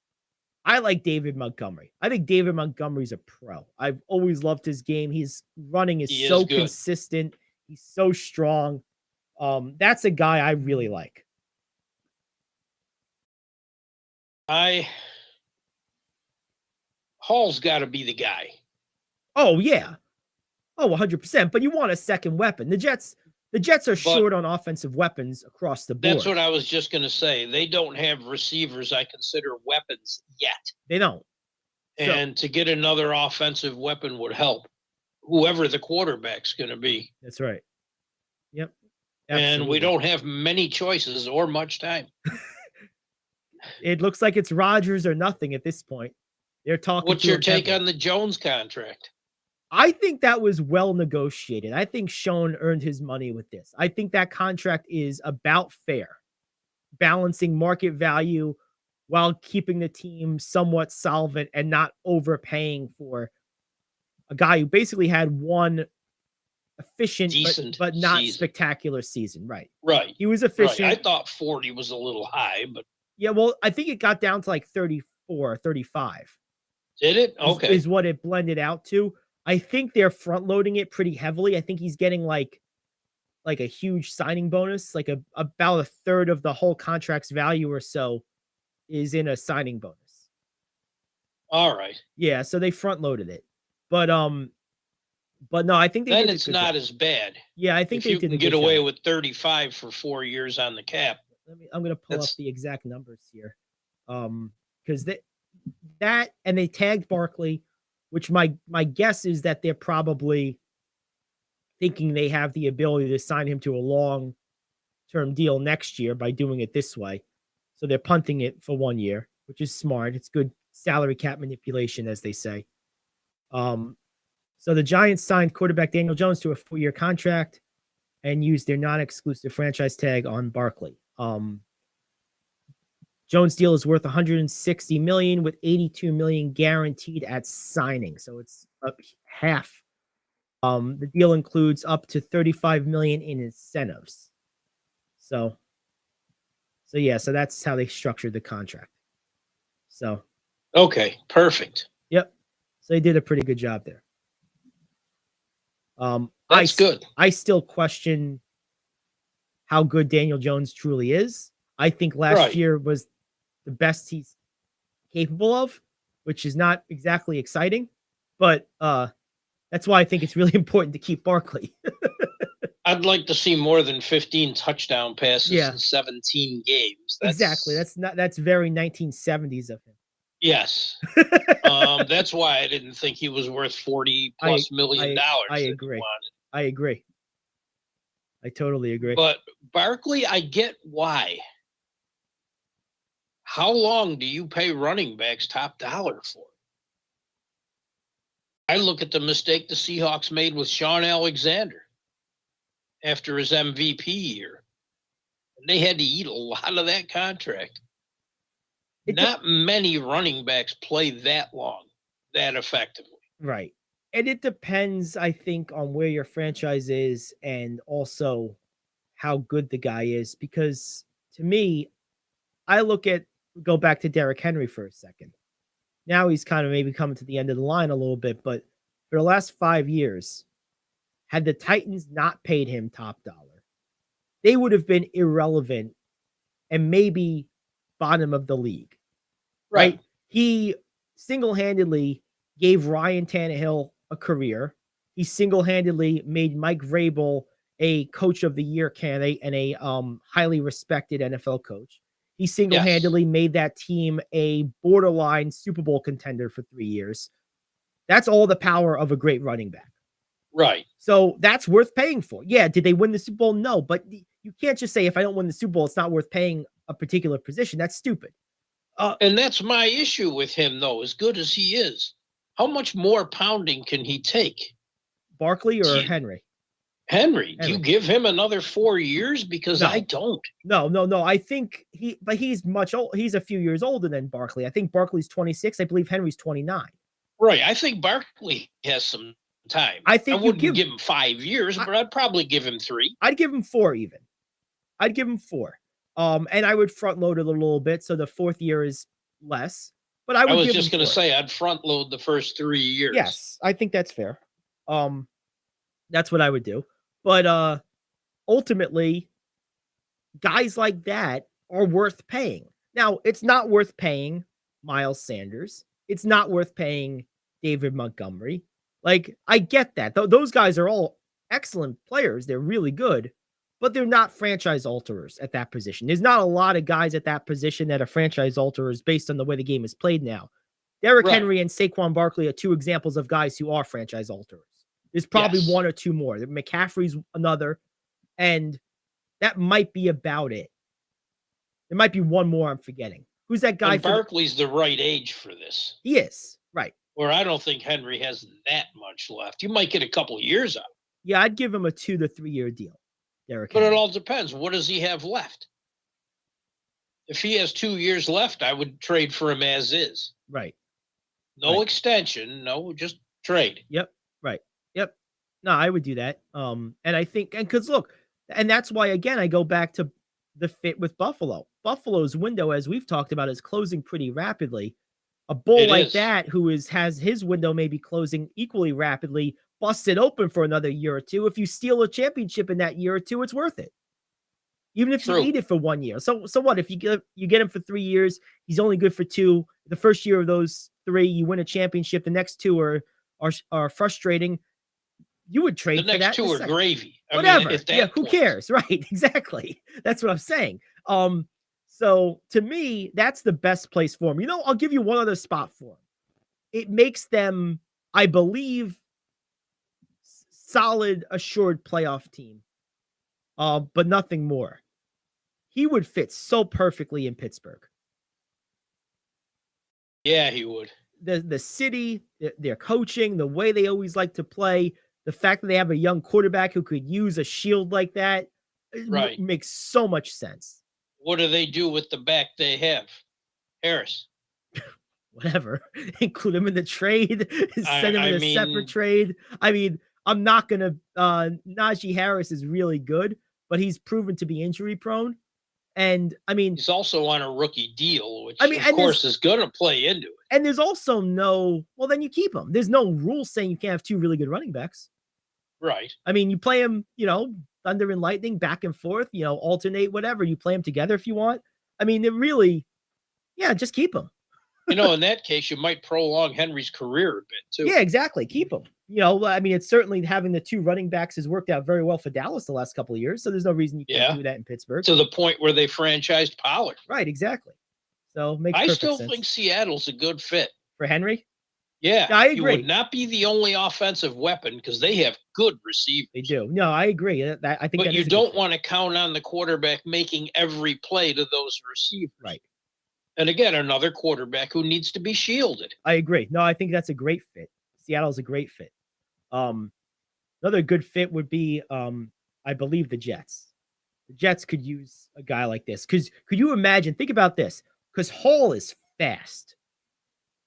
[SPEAKER 1] I like David Montgomery. I think David Montgomery's a pro. I've always loved his game. His running is
[SPEAKER 2] He
[SPEAKER 1] so
[SPEAKER 2] is good.
[SPEAKER 1] consistent. He's so strong. That's a guy I really like.
[SPEAKER 2] Hall's got to be the guy.
[SPEAKER 1] Oh, yeah. Oh, 100%. But you want a second weapon. The Jets are short on offensive weapons across the board.
[SPEAKER 2] That's what I was just going to say. They don't have receivers I consider weapons yet.
[SPEAKER 1] They don't.
[SPEAKER 2] And to get another offensive weapon would help, whoever the quarterback's going to be.
[SPEAKER 1] That's right. Yep.
[SPEAKER 2] Absolutely. And we
[SPEAKER 1] Absolutely.
[SPEAKER 2] don't have many choices or much time.
[SPEAKER 1] It looks like it's Rodgers or nothing at this point. They're talking.
[SPEAKER 2] What's your take on the Jones contract?
[SPEAKER 1] I think that was well negotiated. I think Schoen earned his money with this. I think that contract is about fair, balancing market value while keeping the team somewhat solvent and not overpaying for a guy who basically had one efficient but not
[SPEAKER 2] season.
[SPEAKER 1] Spectacular season. Right.
[SPEAKER 2] Right.
[SPEAKER 1] He was efficient.
[SPEAKER 2] Right. I thought 40 was a little high, but
[SPEAKER 1] yeah, well, I think it got down to like 34, 35.
[SPEAKER 2] Did it? Okay.
[SPEAKER 1] Is what it blended out to. I think they're front loading it pretty heavily. I think he's getting like a huge signing bonus, like about a third of the whole contract's value or so is in a signing bonus.
[SPEAKER 2] All right.
[SPEAKER 1] Yeah, so they front loaded it. But no, I think
[SPEAKER 2] then it's not as bad.
[SPEAKER 1] Yeah, I think
[SPEAKER 2] if you can get away with 35 for 4 years on the cap.
[SPEAKER 1] I'm gonna pull up the exact numbers here. Because that and they tagged Barkley, which my guess is that they're probably thinking they have the ability to sign him to a long-term deal next year by doing it this way. So they're punting it for 1 year, which is smart. It's good salary cap manipulation, as they say. So the Giants signed quarterback Daniel Jones to a 4-year contract and used their non-exclusive franchise tag on Barkley. Jones' deal is worth $160 million with $82 million guaranteed at signing. So it's up half. The deal includes up to $35 million in incentives. So that's how they structured the contract. So
[SPEAKER 2] okay, perfect.
[SPEAKER 1] Yep. So they did a pretty good job there.
[SPEAKER 2] That's good.
[SPEAKER 1] I still question how good Daniel Jones truly is. I think last year was the best he's capable of, which is not exactly exciting, but that's why I think it's really important to keep Barkley.
[SPEAKER 2] I'd like to see more than 15 touchdown passes in 17 games.
[SPEAKER 1] Exactly. That's very 1970s of him.
[SPEAKER 2] Yes. That's why I didn't think he was worth $40+ million.
[SPEAKER 1] I agree. I agree. I totally agree.
[SPEAKER 2] But Barkley, I get why. How long do you pay running backs top dollar for? I look at the mistake the Seahawks made with Sean Alexander after his MVP year. They had to eat a lot of that contract. Not many running backs play that long, that effectively.
[SPEAKER 1] Right. And it depends, I think, on where your franchise is and also how good the guy is. Because to me, go back to Derrick Henry for a second. Now he's kind of maybe coming to the end of the line a little bit, but for the last 5 years, had the Titans not paid him top dollar, they would have been irrelevant and maybe bottom of the league. Right? He single-handedly gave Ryan Tannehill a career. He single-handedly made Mike Vrabel a coach of the year candidate and a highly respected NFL coach. He single-handedly made that team a borderline Super Bowl contender for 3 years. That's all the power of a great running back.
[SPEAKER 2] Right.
[SPEAKER 1] So that's worth paying for. Yeah. Did they win the Super Bowl? No, but you can't just say, if I don't win the Super Bowl, it's not worth paying a particular position. That's stupid.
[SPEAKER 2] And that's my issue with him, though, as good as he is. How much more pounding can he take?
[SPEAKER 1] Barkley or Henry?
[SPEAKER 2] Henry. Do you give him another 4 years? Because I don't.
[SPEAKER 1] No. I think he's much old. He's a few years older than Barkley. I think Barkley's 26. I believe Henry's 29.
[SPEAKER 2] Right. I think Barkley has some time.
[SPEAKER 1] I think
[SPEAKER 2] I wouldn't give him 5 years, but I'd probably give him 3.
[SPEAKER 1] I'd give him 4 even. I'd give him 4. And I would front load it a little bit so the 4th year is less. But I
[SPEAKER 2] was
[SPEAKER 1] give
[SPEAKER 2] just
[SPEAKER 1] him
[SPEAKER 2] going to
[SPEAKER 1] 4.
[SPEAKER 2] say I'd front load the first 3 years.
[SPEAKER 1] Yes, I think that's fair. That's what I would do. But ultimately, guys like that are worth paying. Now, it's not worth paying Miles Sanders. It's not worth paying David Montgomery. Like, I get that. Those guys are all excellent players. They're really good, but they're not franchise alterers at that position. There's not a lot of guys at that position that are franchise alterers based on the way the game is played now. Derrick Henry and Saquon Barkley are 2 examples of guys who are franchise alterers. There's probably 1 or 2 more. McCaffrey's another, and that might be about it. There might be 1 more I'm forgetting. Who's that guy?
[SPEAKER 2] And Barkley's the right age for this.
[SPEAKER 1] He is, right.
[SPEAKER 2] Where I don't think Henry has that much left. You might get a couple of years out.
[SPEAKER 1] Yeah, I'd give him a 2 to 3 year deal. Derrick
[SPEAKER 2] But
[SPEAKER 1] Henry.
[SPEAKER 2] it all depends. What does he have left? If he has 2 years left, I would trade for him as is.
[SPEAKER 1] Right.
[SPEAKER 2] No extension. No, just trade.
[SPEAKER 1] Yep. Right. Yep. No, I would do that. And I think, and because look, and that's why, again, I go back to the fit with Buffalo. Buffalo's window, as we've talked about, is closing pretty rapidly. A bull like that who has his window maybe closing equally rapidly, busted open for another year or 2. If you steal a championship in that year or 2, it's worth it. Even if you need it for 1 year. So what if you get him for 3 years, he's only good for 2. The first year of those 3, you win a championship. The next 2 are frustrating. You would trade
[SPEAKER 2] the
[SPEAKER 1] for that.
[SPEAKER 2] The next 2 are gravy.
[SPEAKER 1] Whatever. Who cares? Right. Exactly. That's what I'm saying. So to me, that's the best place for him. You know, I'll give you one other spot for him. It makes them, I believe, solid, assured playoff team. But nothing more. He would fit so perfectly in Pittsburgh.
[SPEAKER 2] Yeah, he would.
[SPEAKER 1] The city, their coaching, the way they always like to play, the fact that they have a young quarterback who could use a shield like that, makes so much sense.
[SPEAKER 2] What do they do with the back they have? Harris.
[SPEAKER 1] Whatever. Include him in the trade. Send him in a separate trade. I mean, I'm not going to... Najee Harris is really good, but he's proven to be injury prone. And, I mean...
[SPEAKER 2] He's also on a rookie deal, which, of course, is going to play into it.
[SPEAKER 1] And there's also no... Well, then you keep him. There's no rule saying you can't have 2 really good running backs.
[SPEAKER 2] Right.
[SPEAKER 1] I mean, you play him, thunder and lightning, back and forth, alternate, whatever. You play them together if you want. I mean, it really, just keep them.
[SPEAKER 2] In that case, you might prolong Henry's career a bit, too.
[SPEAKER 1] Yeah, exactly. Keep him. I mean, it's certainly having the 2 running backs has worked out very well for Dallas the last couple of years. So there's no reason you can't do that in Pittsburgh.
[SPEAKER 2] To the point where they franchised Pollard.
[SPEAKER 1] Right, exactly. So makes
[SPEAKER 2] I
[SPEAKER 1] perfect
[SPEAKER 2] still
[SPEAKER 1] sense.
[SPEAKER 2] think Seattle's a good fit.
[SPEAKER 1] For Henry?
[SPEAKER 2] Yeah,
[SPEAKER 1] I agree.
[SPEAKER 2] He would not be the only offensive weapon because they have good receivers.
[SPEAKER 1] They do. No, I agree. I think
[SPEAKER 2] but you don't want to count on the quarterback making every play to those receivers.
[SPEAKER 1] Right.
[SPEAKER 2] And again, another quarterback who needs to be shielded.
[SPEAKER 1] I agree. No, I think that's a great fit. Seattle's a great fit. Another good fit would be, I believe, the Jets. The Jets could use a guy like this. Because could you imagine? Think about this. Because Hall is fast.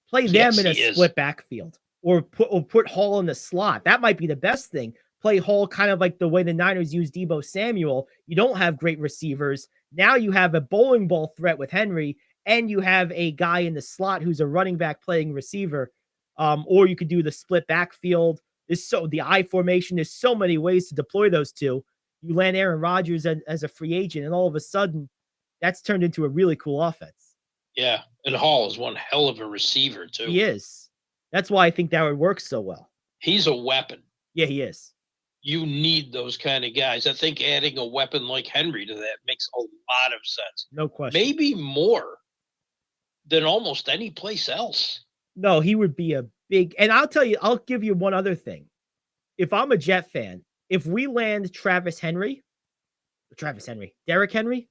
[SPEAKER 1] Play them in a split backfield, or put Hall in the slot. That might be the best thing. Play Hall kind of like the way the Niners use Deebo Samuel. You don't have great receivers. Now you have a bowling ball threat with Henry, and you have a guy in the slot who's a running back playing receiver. Or you could do the split backfield. The I formation. There's so many ways to deploy those 2. You land Aaron Rodgers as a free agent, and all of a sudden, that's turned into a really cool offense.
[SPEAKER 2] Yeah, and Hall is one hell of a receiver, too.
[SPEAKER 1] He is. That's why I think that would work so well.
[SPEAKER 2] He's a weapon.
[SPEAKER 1] Yeah, he is.
[SPEAKER 2] You need those kind of guys. I think adding a weapon like Henry to that makes a lot of sense.
[SPEAKER 1] No question.
[SPEAKER 2] Maybe more than almost any place else.
[SPEAKER 1] No, he would be a big... And I'll tell you, I'll give you one other thing. If I'm a Jet fan, if we land Derrick Henry... I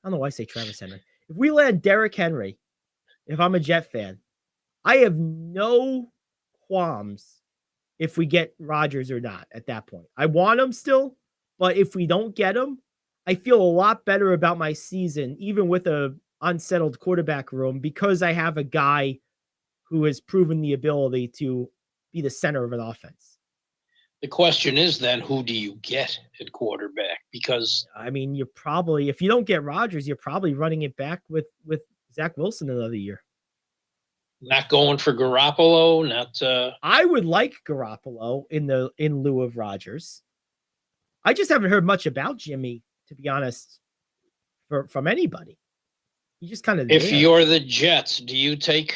[SPEAKER 1] don't know why I say Travis Henry. If we land Derrick Henry, if I'm a Jet fan, I have no qualms if we get Rodgers or not at that point. I want him still, but if we don't get him, I feel a lot better about my season, even with a unsettled quarterback room, because I have a guy who has proven the ability to be the center of an offense.
[SPEAKER 2] The question is then, who do you get at quarterback? Because
[SPEAKER 1] I mean, you're probably, if you don't get Rodgers, you're probably running it back with Zach Wilson another year.
[SPEAKER 2] not going for Garoppolo, not.
[SPEAKER 1] I would like Garoppolo in lieu of Rodgers. I just haven't heard much about Jimmy, to be honest, from anybody. He just kind of.
[SPEAKER 2] If you're the Jets, do you take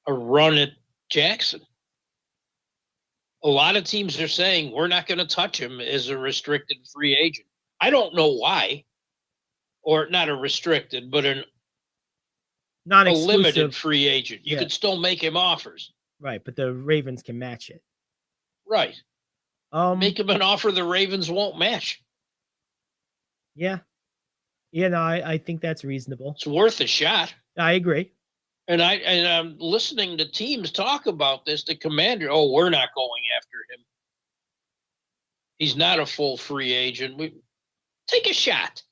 [SPEAKER 2] a run at Jackson? A lot of teams are saying we're not going to touch him as a restricted free agent. I don't know why, or not a restricted, but a limited free agent. You could still make him offers.
[SPEAKER 1] Right, but the Ravens can match it.
[SPEAKER 2] Right. Make him an offer the Ravens won't match.
[SPEAKER 1] Yeah. Yeah, no, I think that's reasonable.
[SPEAKER 2] It's worth a shot.
[SPEAKER 1] I agree.
[SPEAKER 2] And I'm listening to teams talk about this. The Commander, we're not going after him. He's not a full free agent. We take a shot.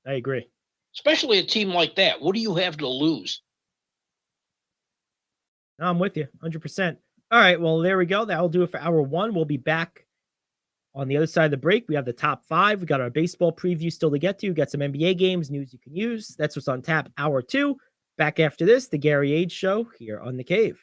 [SPEAKER 1] I agree.
[SPEAKER 2] Especially a team like that. What do you have to lose?
[SPEAKER 1] No, I'm with you 100%. All right, well, there we go. That'll do it for hour one. We'll be back on the other side of the break. We have the top 5. We got our baseball preview still to get to. We got some NBA games, news you can use. That's what's on tap. Hour 2. Back after this, the Gary Ayd Show here on The Cave.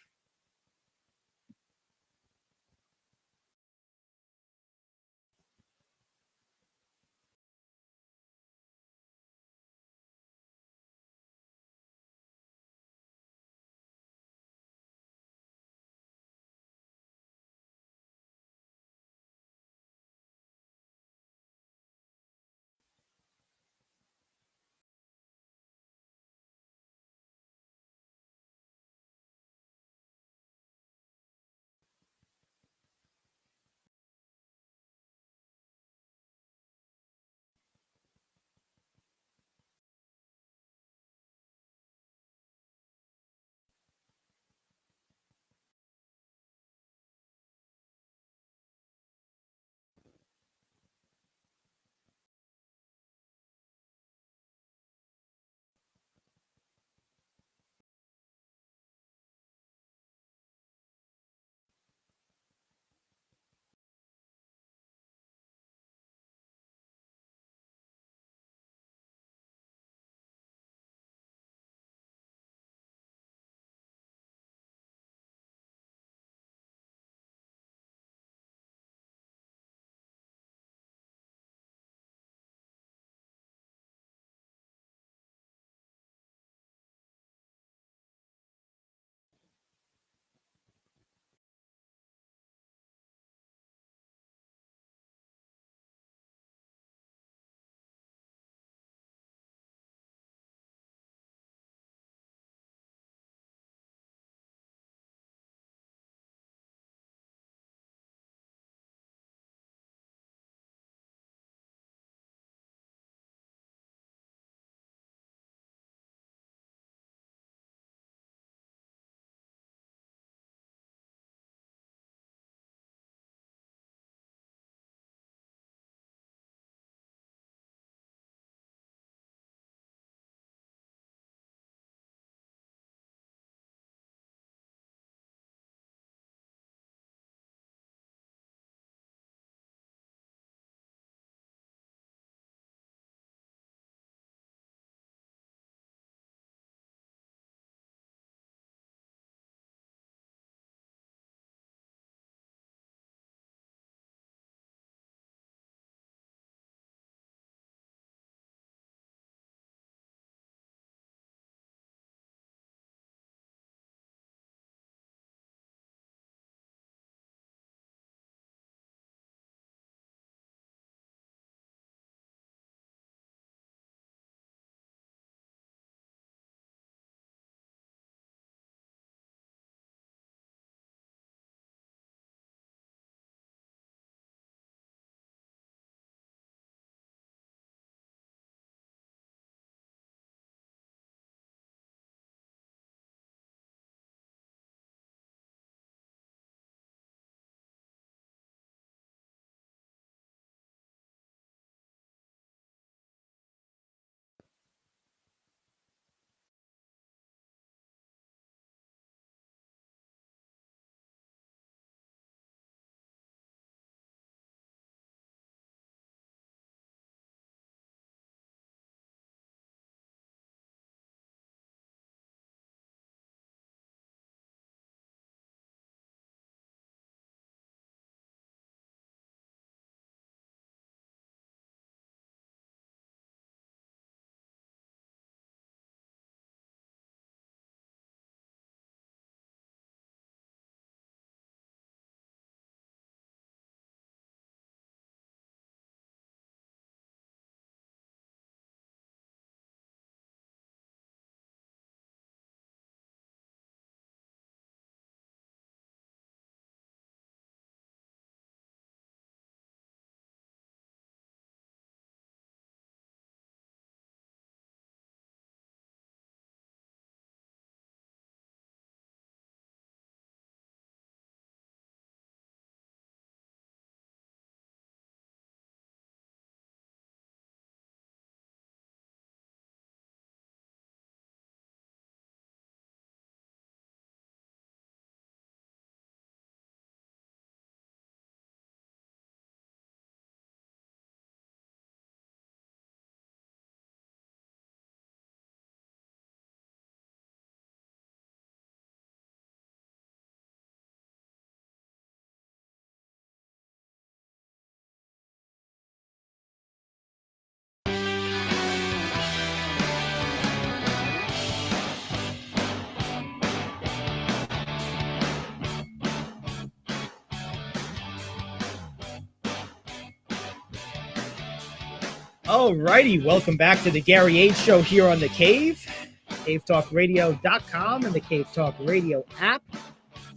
[SPEAKER 1] All righty, welcome back to the Gary Ayd Show here on The Cave, cavetalkradio.com and the Cave Talk Radio app.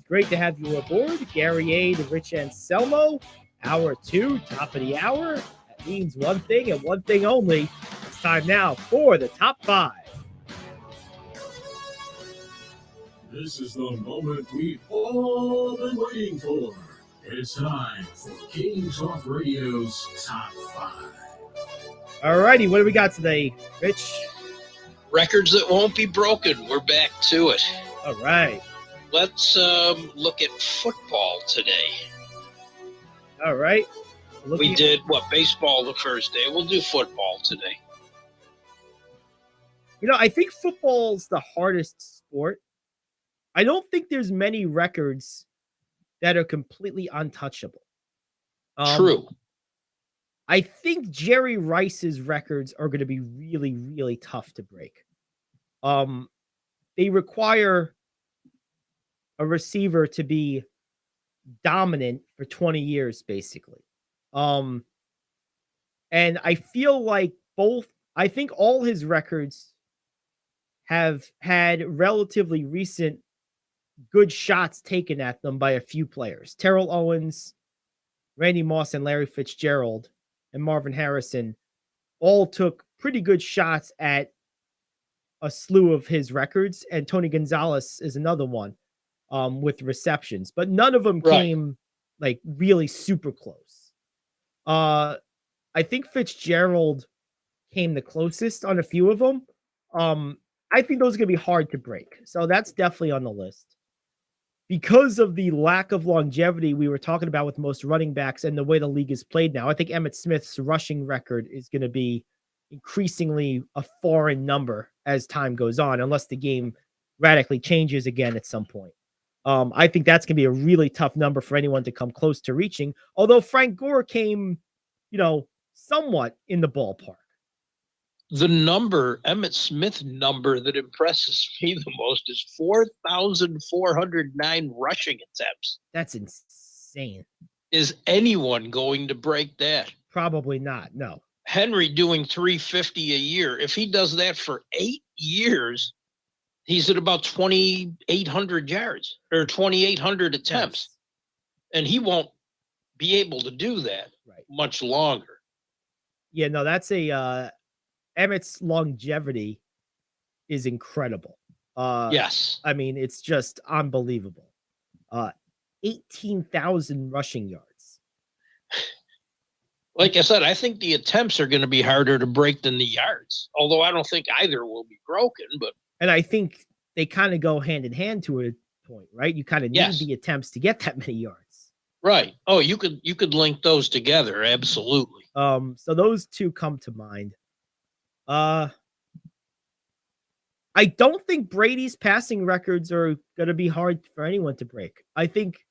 [SPEAKER 1] Great to have you aboard. Gary Ayd, Rich Anselmo, hour 2, top of the hour. That means one thing and one thing only. It's time now for the top 5.
[SPEAKER 8] This is the moment we've all been waiting for. It's time for King Talk Radio's Top 5.
[SPEAKER 1] All righty, what do we got today, Rich?
[SPEAKER 2] Records that won't be broken. We're back to it.
[SPEAKER 1] All right.
[SPEAKER 2] Let's look at football today.
[SPEAKER 1] All right.
[SPEAKER 2] We did, baseball the first day. We'll do football today.
[SPEAKER 1] You know, I think football's the hardest sport. I don't think there's many records that are completely untouchable.
[SPEAKER 2] True.
[SPEAKER 1] I think Jerry Rice's records are going to be really, really tough to break. They require a receiver to be dominant for 20 years, basically. And I feel like I think all his records have had relatively recent good shots taken at them by a few players. Terrell Owens, Randy Moss, and Larry Fitzgerald and Marvin Harrison all took pretty good shots at a slew of his records, and Tony Gonzalez is another one with receptions, but none of them came like really super close. I think Fitzgerald came the closest on a few of them. I think those are going to be hard to break, so that's definitely on the list. Because of the lack of longevity we were talking about with most running backs and the way the league is played now, I think Emmitt Smith's rushing record is going to be increasingly a foreign number as time goes on, unless the game radically changes again at some point. I think that's going to be a really tough number for anyone to come close to reaching, although Frank Gore came, somewhat in the ballpark.
[SPEAKER 2] The Emmitt Smith number that impresses me the most is 4,409 rushing attempts.
[SPEAKER 1] That's insane.
[SPEAKER 2] Is anyone going to break that?
[SPEAKER 1] Probably not, no.
[SPEAKER 2] Henry doing 350 a year. If he does that for 8 years, he's at about 2,800 yards or 2,800 attempts. Yes. And he won't be able to do that much longer.
[SPEAKER 1] Yeah, no, that's Emmitt's longevity is incredible.
[SPEAKER 2] Yes.
[SPEAKER 1] I mean, it's just unbelievable. 18,000 rushing yards.
[SPEAKER 2] Like I said, I think the attempts are going to be harder to break than the yards, although I don't think either will be broken.
[SPEAKER 1] And I think they kind of go hand in hand to a point, right? You kind of need the attempts to get that many yards.
[SPEAKER 2] Right. Oh, you could link those together. Absolutely.
[SPEAKER 1] So those two come to mind. I don't think Brady's passing records are going to be hard for anyone to break. I think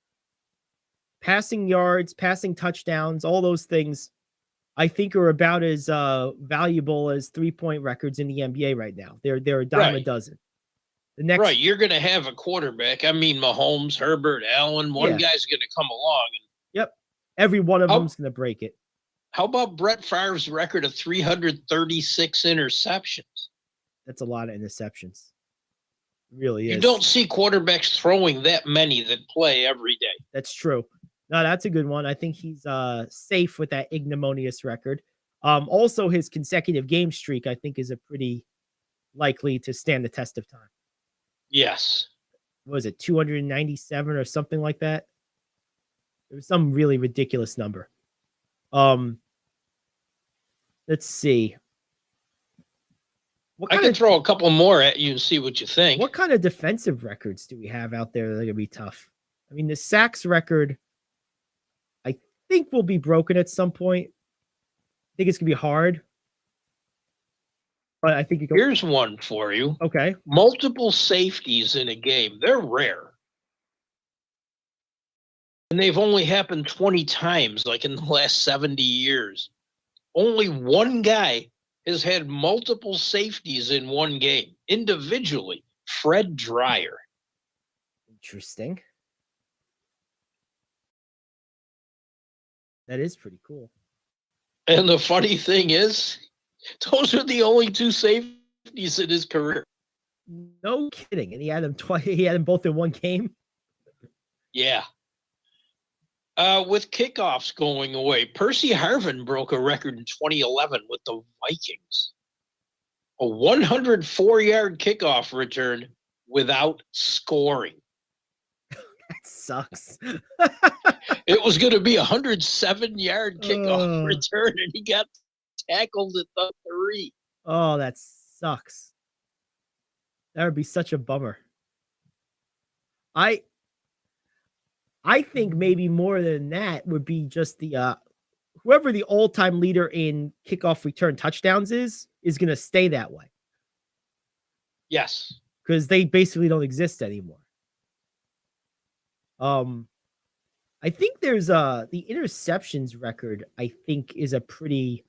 [SPEAKER 1] passing yards, passing touchdowns, all those things, I think are about as valuable as 3-point records in the NBA right now. They're a dime a dozen. The next,
[SPEAKER 2] you're going to have a quarterback. I mean, Mahomes, Herbert, Allen. One guy's going to come along.
[SPEAKER 1] Every one of them's going to break it.
[SPEAKER 2] How about Brett Favre's record of 336 interceptions?
[SPEAKER 1] That's a lot of interceptions. It really is.
[SPEAKER 2] You don't see quarterbacks throwing that many that play every day.
[SPEAKER 1] That's true. No, that's a good one. I think he's safe with that ignominious record. Also, his consecutive game streak, I think, is a pretty likely to stand the test of time.
[SPEAKER 2] Yes.
[SPEAKER 1] What was it, 297 or something like that? It was some really ridiculous number. Let's see.
[SPEAKER 2] I can throw a couple more at you and see what you think.
[SPEAKER 1] What kind of defensive records do we have out there that are going to be tough? I mean, the sacks record, I think, will be broken at some point. I think it's going to be hard. But I think
[SPEAKER 2] here's one for you.
[SPEAKER 1] Okay.
[SPEAKER 2] Multiple safeties in a game. They're rare. And they've only happened 20 times, like in the last 70 years. Only one guy has had multiple safeties in one game, individually. Fred Dreyer.
[SPEAKER 1] Interesting. That is pretty cool.
[SPEAKER 2] And the funny thing is, those are the only two safeties in his career.
[SPEAKER 1] No kidding. And he had them twice. He had them both in one game.
[SPEAKER 2] Yeah. With kickoffs going away, Percy Harvin broke a record in 2011 with the Vikings. A 104-yard kickoff return without scoring.
[SPEAKER 1] That sucks.
[SPEAKER 2] It was going to be a 107-yard kickoff return, and he got tackled at the 3.
[SPEAKER 1] Oh, that sucks. That would be such a bummer. I think maybe more than that would be just the whoever the all-time leader in kickoff return touchdowns is going to stay that way.
[SPEAKER 2] Yes.
[SPEAKER 1] Because they basically don't exist anymore. I think there's the interceptions record, I think, is a pretty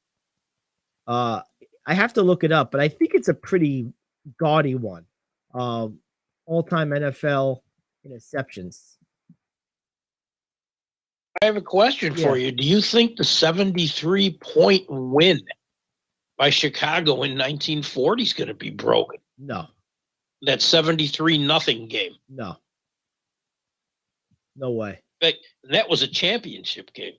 [SPEAKER 1] I have to look it up, but I think it's a pretty gaudy one. All-time NFL interceptions.
[SPEAKER 2] I have a question for you. Do you think the 73-point win by Chicago in 1940 is going to be broken?
[SPEAKER 1] No.
[SPEAKER 2] That 73-0 game?
[SPEAKER 1] No. No way.
[SPEAKER 2] That was a championship game.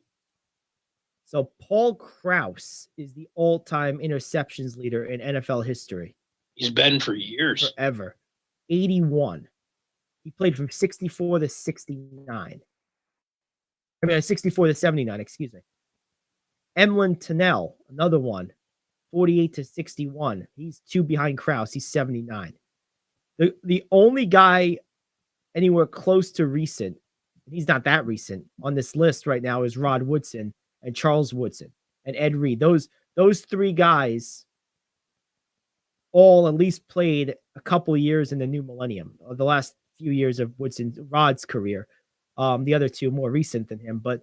[SPEAKER 1] So Paul Krause is the all-time interceptions leader in NFL history.
[SPEAKER 2] He's been for years.
[SPEAKER 1] Forever. 81. He played from 64 to 69. 64 to 79, excuse me. Emlyn Tunnell, another one, 48 to 61. He's 2 behind Krause. He's 79. The only guy anywhere close to recent, he's not that recent, on this list right now is Rod Woodson and Charles Woodson and Ed Reed. Those 3 guys all at least played a couple years in the new millennium, the last few years of Rod's career. The other 2 more recent than him, but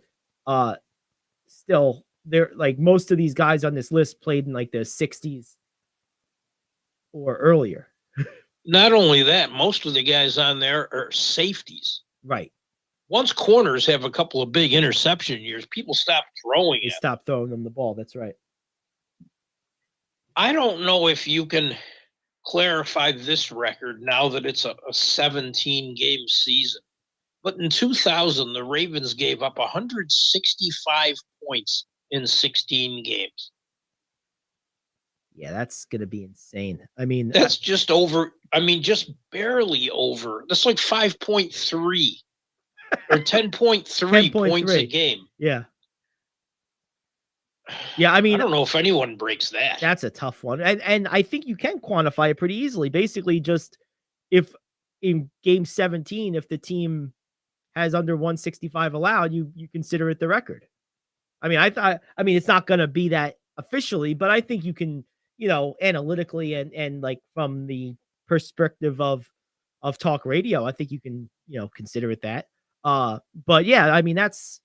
[SPEAKER 1] still, they're like most of these guys on this list played in like the 60s or earlier.
[SPEAKER 2] Not only that, most of the guys on there are safeties.
[SPEAKER 1] Right.
[SPEAKER 2] Once corners have a couple of big interception years, people stop throwing it.
[SPEAKER 1] They stop throwing them the ball. That's right.
[SPEAKER 2] I don't know if you can clarify this record now that it's a 17-game season. But in 2000, the Ravens gave up 165 points in 16 games.
[SPEAKER 1] Yeah, that's going to be insane. I mean,
[SPEAKER 2] that's just barely over. That's like 5.3 or 10.3 points a game.
[SPEAKER 1] Yeah. Yeah, I mean,
[SPEAKER 2] I don't know if anyone breaks that.
[SPEAKER 1] That's a tough one. And I think you can quantify it pretty easily. Basically, just if in game 17, if the team has under 165 allowed, you consider it the record. I mean, it's not going to be that officially, but I think you can, analytically and like from the perspective of talk radio, I think you can, consider it that. But yeah, I mean, that's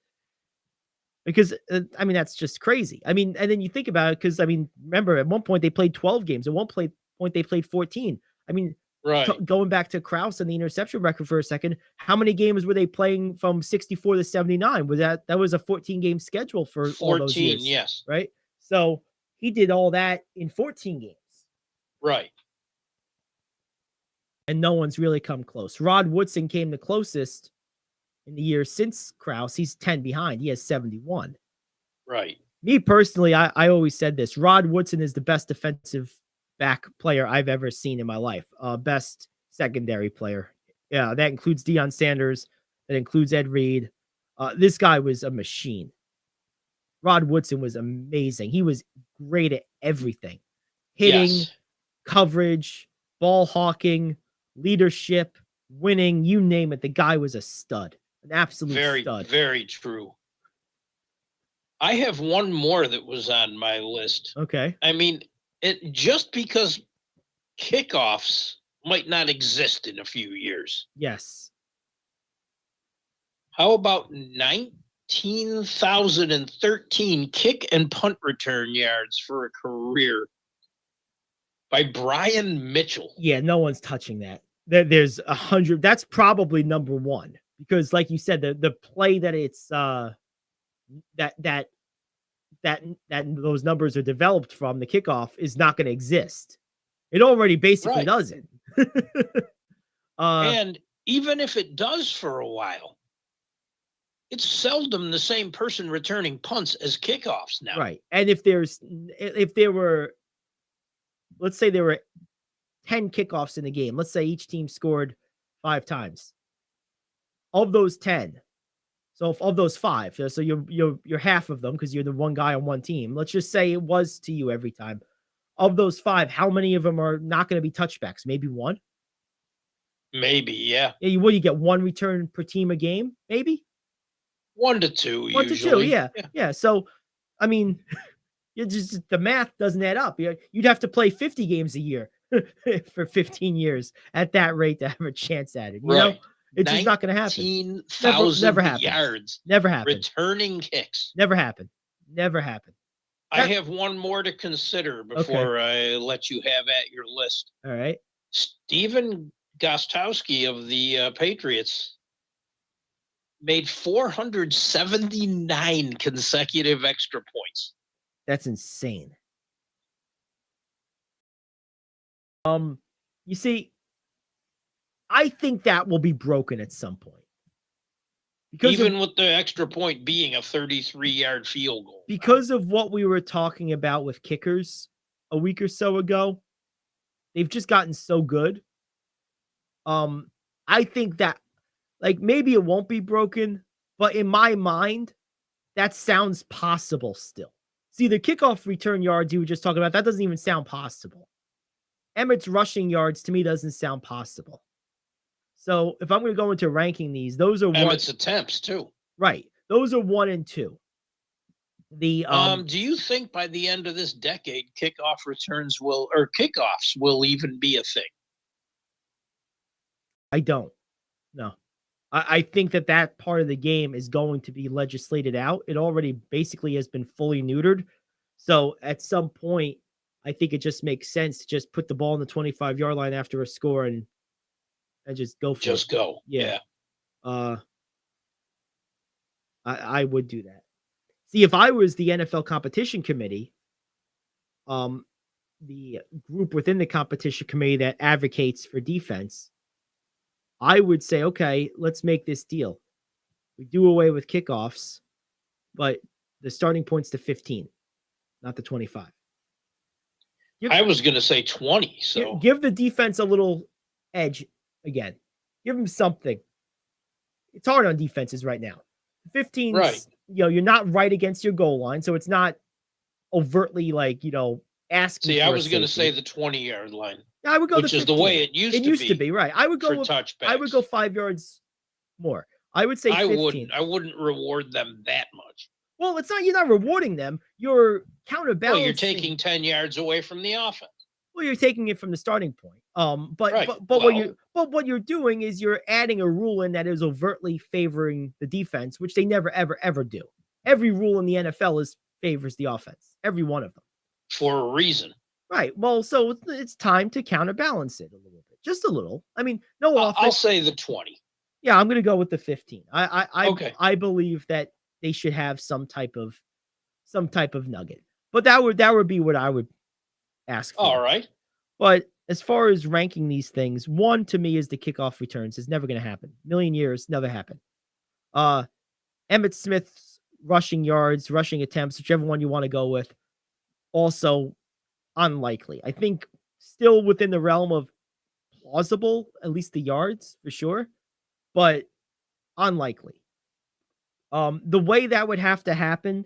[SPEAKER 1] because, that's just crazy. I mean, and then you think about it, because, remember at one point they played 12 games. At one point they played 14. I mean,
[SPEAKER 2] right.
[SPEAKER 1] Going back to Krause and the interception record for a second, how many games were they playing from 64 to 79? That was a 14-game schedule for
[SPEAKER 2] 14,
[SPEAKER 1] all those years,
[SPEAKER 2] yes.
[SPEAKER 1] Right? So he did all that in 14 games.
[SPEAKER 2] Right.
[SPEAKER 1] And no one's really come close. Rod Woodson came the closest in the years since Krause. He's 10 behind. He has 71.
[SPEAKER 2] Right.
[SPEAKER 1] Me personally, I always said this. Rod Woodson is the best defensive back player I've ever seen in my life. Best secondary player. Yeah, that includes Deion Sanders. That includes Ed Reed. This guy was a machine. Rod Woodson was amazing. He was great at everything. Hitting, coverage, ball hawking, leadership, winning, you name it. The guy was a stud. An absolute stud.
[SPEAKER 2] Very true. I have one more that was on my list.
[SPEAKER 1] Okay.
[SPEAKER 2] I mean, just because kickoffs might not exist in a few years.
[SPEAKER 1] Yes.
[SPEAKER 2] How about 19,013 kick and punt return yards for a career by Brian Mitchell?
[SPEAKER 1] Yeah, no one's touching that. There's 100. That's probably number one because, like you said, the play that it's that that those numbers are developed from, the kickoff, is not going to exist. It already basically
[SPEAKER 2] Right.
[SPEAKER 1] doesn't.
[SPEAKER 2] And even if it does for a while, it's seldom the same person returning punts as kickoffs now.
[SPEAKER 1] Right. And if there were, let's say there were 10 kickoffs in the game, let's say each team scored 5 times. Of those 10, so of those 5, so you're half of them because you're the one guy on one team. Let's just say it was to you every time. Of those 5, how many of them are not going to be touchbacks? Maybe 1?
[SPEAKER 2] Maybe, yeah.
[SPEAKER 1] Yeah, you get 1 return per team a game, maybe?
[SPEAKER 2] 1 to 2
[SPEAKER 1] 1 to 2,
[SPEAKER 2] usually.
[SPEAKER 1] yeah. So, I mean, the math doesn't add up. You'd have to play 50 games a year for 15 years at that rate to have a chance at it. You know, it's just not going to happen.
[SPEAKER 2] 19,000
[SPEAKER 1] Never happen.
[SPEAKER 2] yards.
[SPEAKER 1] Never happen.
[SPEAKER 2] Returning kicks.
[SPEAKER 1] Never happen. Never happen.
[SPEAKER 2] I have one more to consider before I let you have at your list.
[SPEAKER 1] All right.
[SPEAKER 2] Steven Gostkowski of the Patriots made 479 consecutive extra points.
[SPEAKER 1] That's insane. You see, I think that will be broken at some point. Because
[SPEAKER 2] even with the extra point being a 33-yard field goal.
[SPEAKER 1] Because of what we were talking about with kickers a week or so ago, they've just gotten so good. I think that, like, maybe it won't be broken, but in my mind, that sounds possible still. See, the kickoff return yards you were just talking about, that doesn't even sound possible. Emmett's rushing yards, to me, doesn't sound possible. So if I'm going to go into ranking these, those are
[SPEAKER 2] Emmett's attempts too.
[SPEAKER 1] Right. Those are 1 and 2. The
[SPEAKER 2] do you think by the end of this decade, kickoffs will even be a thing?
[SPEAKER 1] I don't. No. I think that part of the game is going to be legislated out. It already basically has been fully neutered. So at some point, I think it just makes sense to just put the ball on the 25-yard line after a score and just go for it.
[SPEAKER 2] Just go. Yeah.
[SPEAKER 1] I would do that. See, if I was the NFL competition committee, the group within the competition committee that advocates for defense, I would say, okay, let's make this deal. We do away with kickoffs, but the starting point's to 15, not the 25.
[SPEAKER 2] I was going to say 20. So
[SPEAKER 1] give the defense a little edge again. Give them something. It's hard on defenses right now. 15,
[SPEAKER 2] right.
[SPEAKER 1] You're not right against your goal line, so it's not overtly asking.
[SPEAKER 2] See, I was going to say the 20-yard line.
[SPEAKER 1] I would go
[SPEAKER 2] which is the way it used to be.
[SPEAKER 1] Right. I would go
[SPEAKER 2] touchbacks.
[SPEAKER 1] I would go 5 yards more. I would say 15.
[SPEAKER 2] I wouldn't reward them that much.
[SPEAKER 1] Well, you're not rewarding them. You're counterbalancing.
[SPEAKER 2] Well, you're taking 10 yards away from the offense.
[SPEAKER 1] Well, you're taking it from the starting point. But what you're doing is you're adding a rule in that is overtly favoring the defense, which they never ever do. Every rule in the NFL favors the offense. Every one of them.
[SPEAKER 2] For a reason.
[SPEAKER 1] Right. Well, so it's time to counterbalance it a little bit. Just a little. I mean, no offense.
[SPEAKER 2] I'll say the 20.
[SPEAKER 1] Yeah, I'm going to go with the 15.
[SPEAKER 2] Okay.
[SPEAKER 1] I believe that they should have some type of nugget. But that would be what I would ask for.
[SPEAKER 2] All right.
[SPEAKER 1] But as far as ranking these things, 1 to me is the kickoff returns. It's never going to happen. Million years, never happen. Emmitt Smith's rushing yards, rushing attempts, whichever one you want to go with, also unlikely. I think still within the realm of plausible, at least the yards for sure, but unlikely. The way that would have to happen,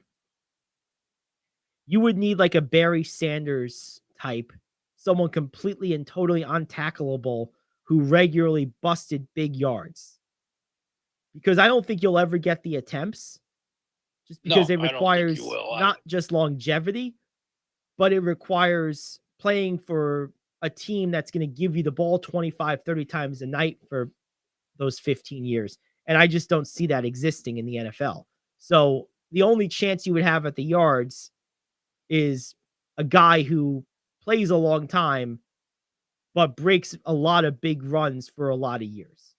[SPEAKER 1] you would need like a Barry Sanders type, someone completely and totally untackleable who regularly busted big yards. Because I don't think you'll ever get the attempts, just because it requires not just longevity, but it requires playing for a team that's going to give you the ball 25, 30 times a night for those 15 years. And I just don't see that existing in the NFL. So the only chance you would have at the yards is a guy who plays a long time, but breaks a lot of big runs for a lot of years.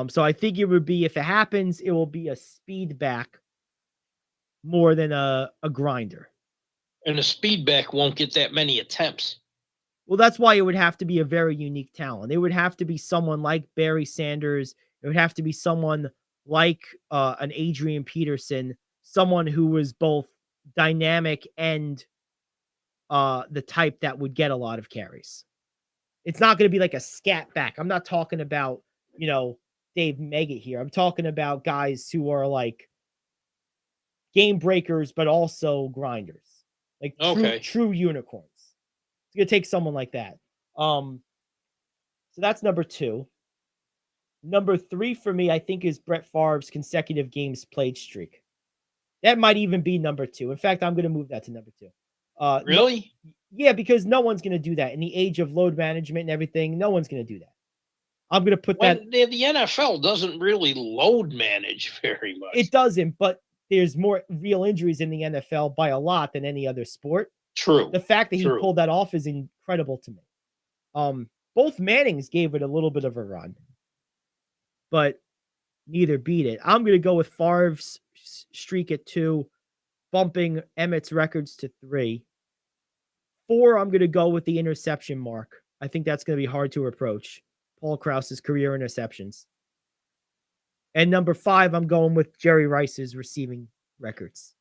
[SPEAKER 1] So I think it would be, if it happens, it will be a speed back more than a grinder.
[SPEAKER 2] And a speedback won't get that many attempts.
[SPEAKER 1] Well, that's why it would have to be a very unique talent. It would have to be someone like Barry Sanders. It would have to be someone like an Adrian Peterson, someone who was both dynamic and the type that would get a lot of carries. It's not going to be like a scat back. I'm not talking about, Dave Meggett here. I'm talking about guys who are like game breakers, but also grinders, like true unicorns. It's going to take someone like that. So that's number 2. Number 3 for me, I think, is Brett Favre's consecutive games played streak. That might even be number 2. In fact, I'm going to move that to number 2.
[SPEAKER 2] Really?
[SPEAKER 1] Yeah, because no one's going to do that in the age of load management and everything. No one's going to do that. I'm going to put that.
[SPEAKER 2] The NFL doesn't really load manage very much.
[SPEAKER 1] It doesn't, but there's more real injuries in the NFL by a lot than any other sport.
[SPEAKER 2] True.
[SPEAKER 1] The fact that he pulled that off is incredible to me. Both Mannings gave it a little bit of a run, but neither beat it. I'm going to go with Favre's streak at 2, bumping Emmett's records to 3. 4, I'm going to go with the interception mark. I think that's going to be hard to approach. Paul Krause's career interceptions. And number 5, I'm going with Jerry Rice's receiving records.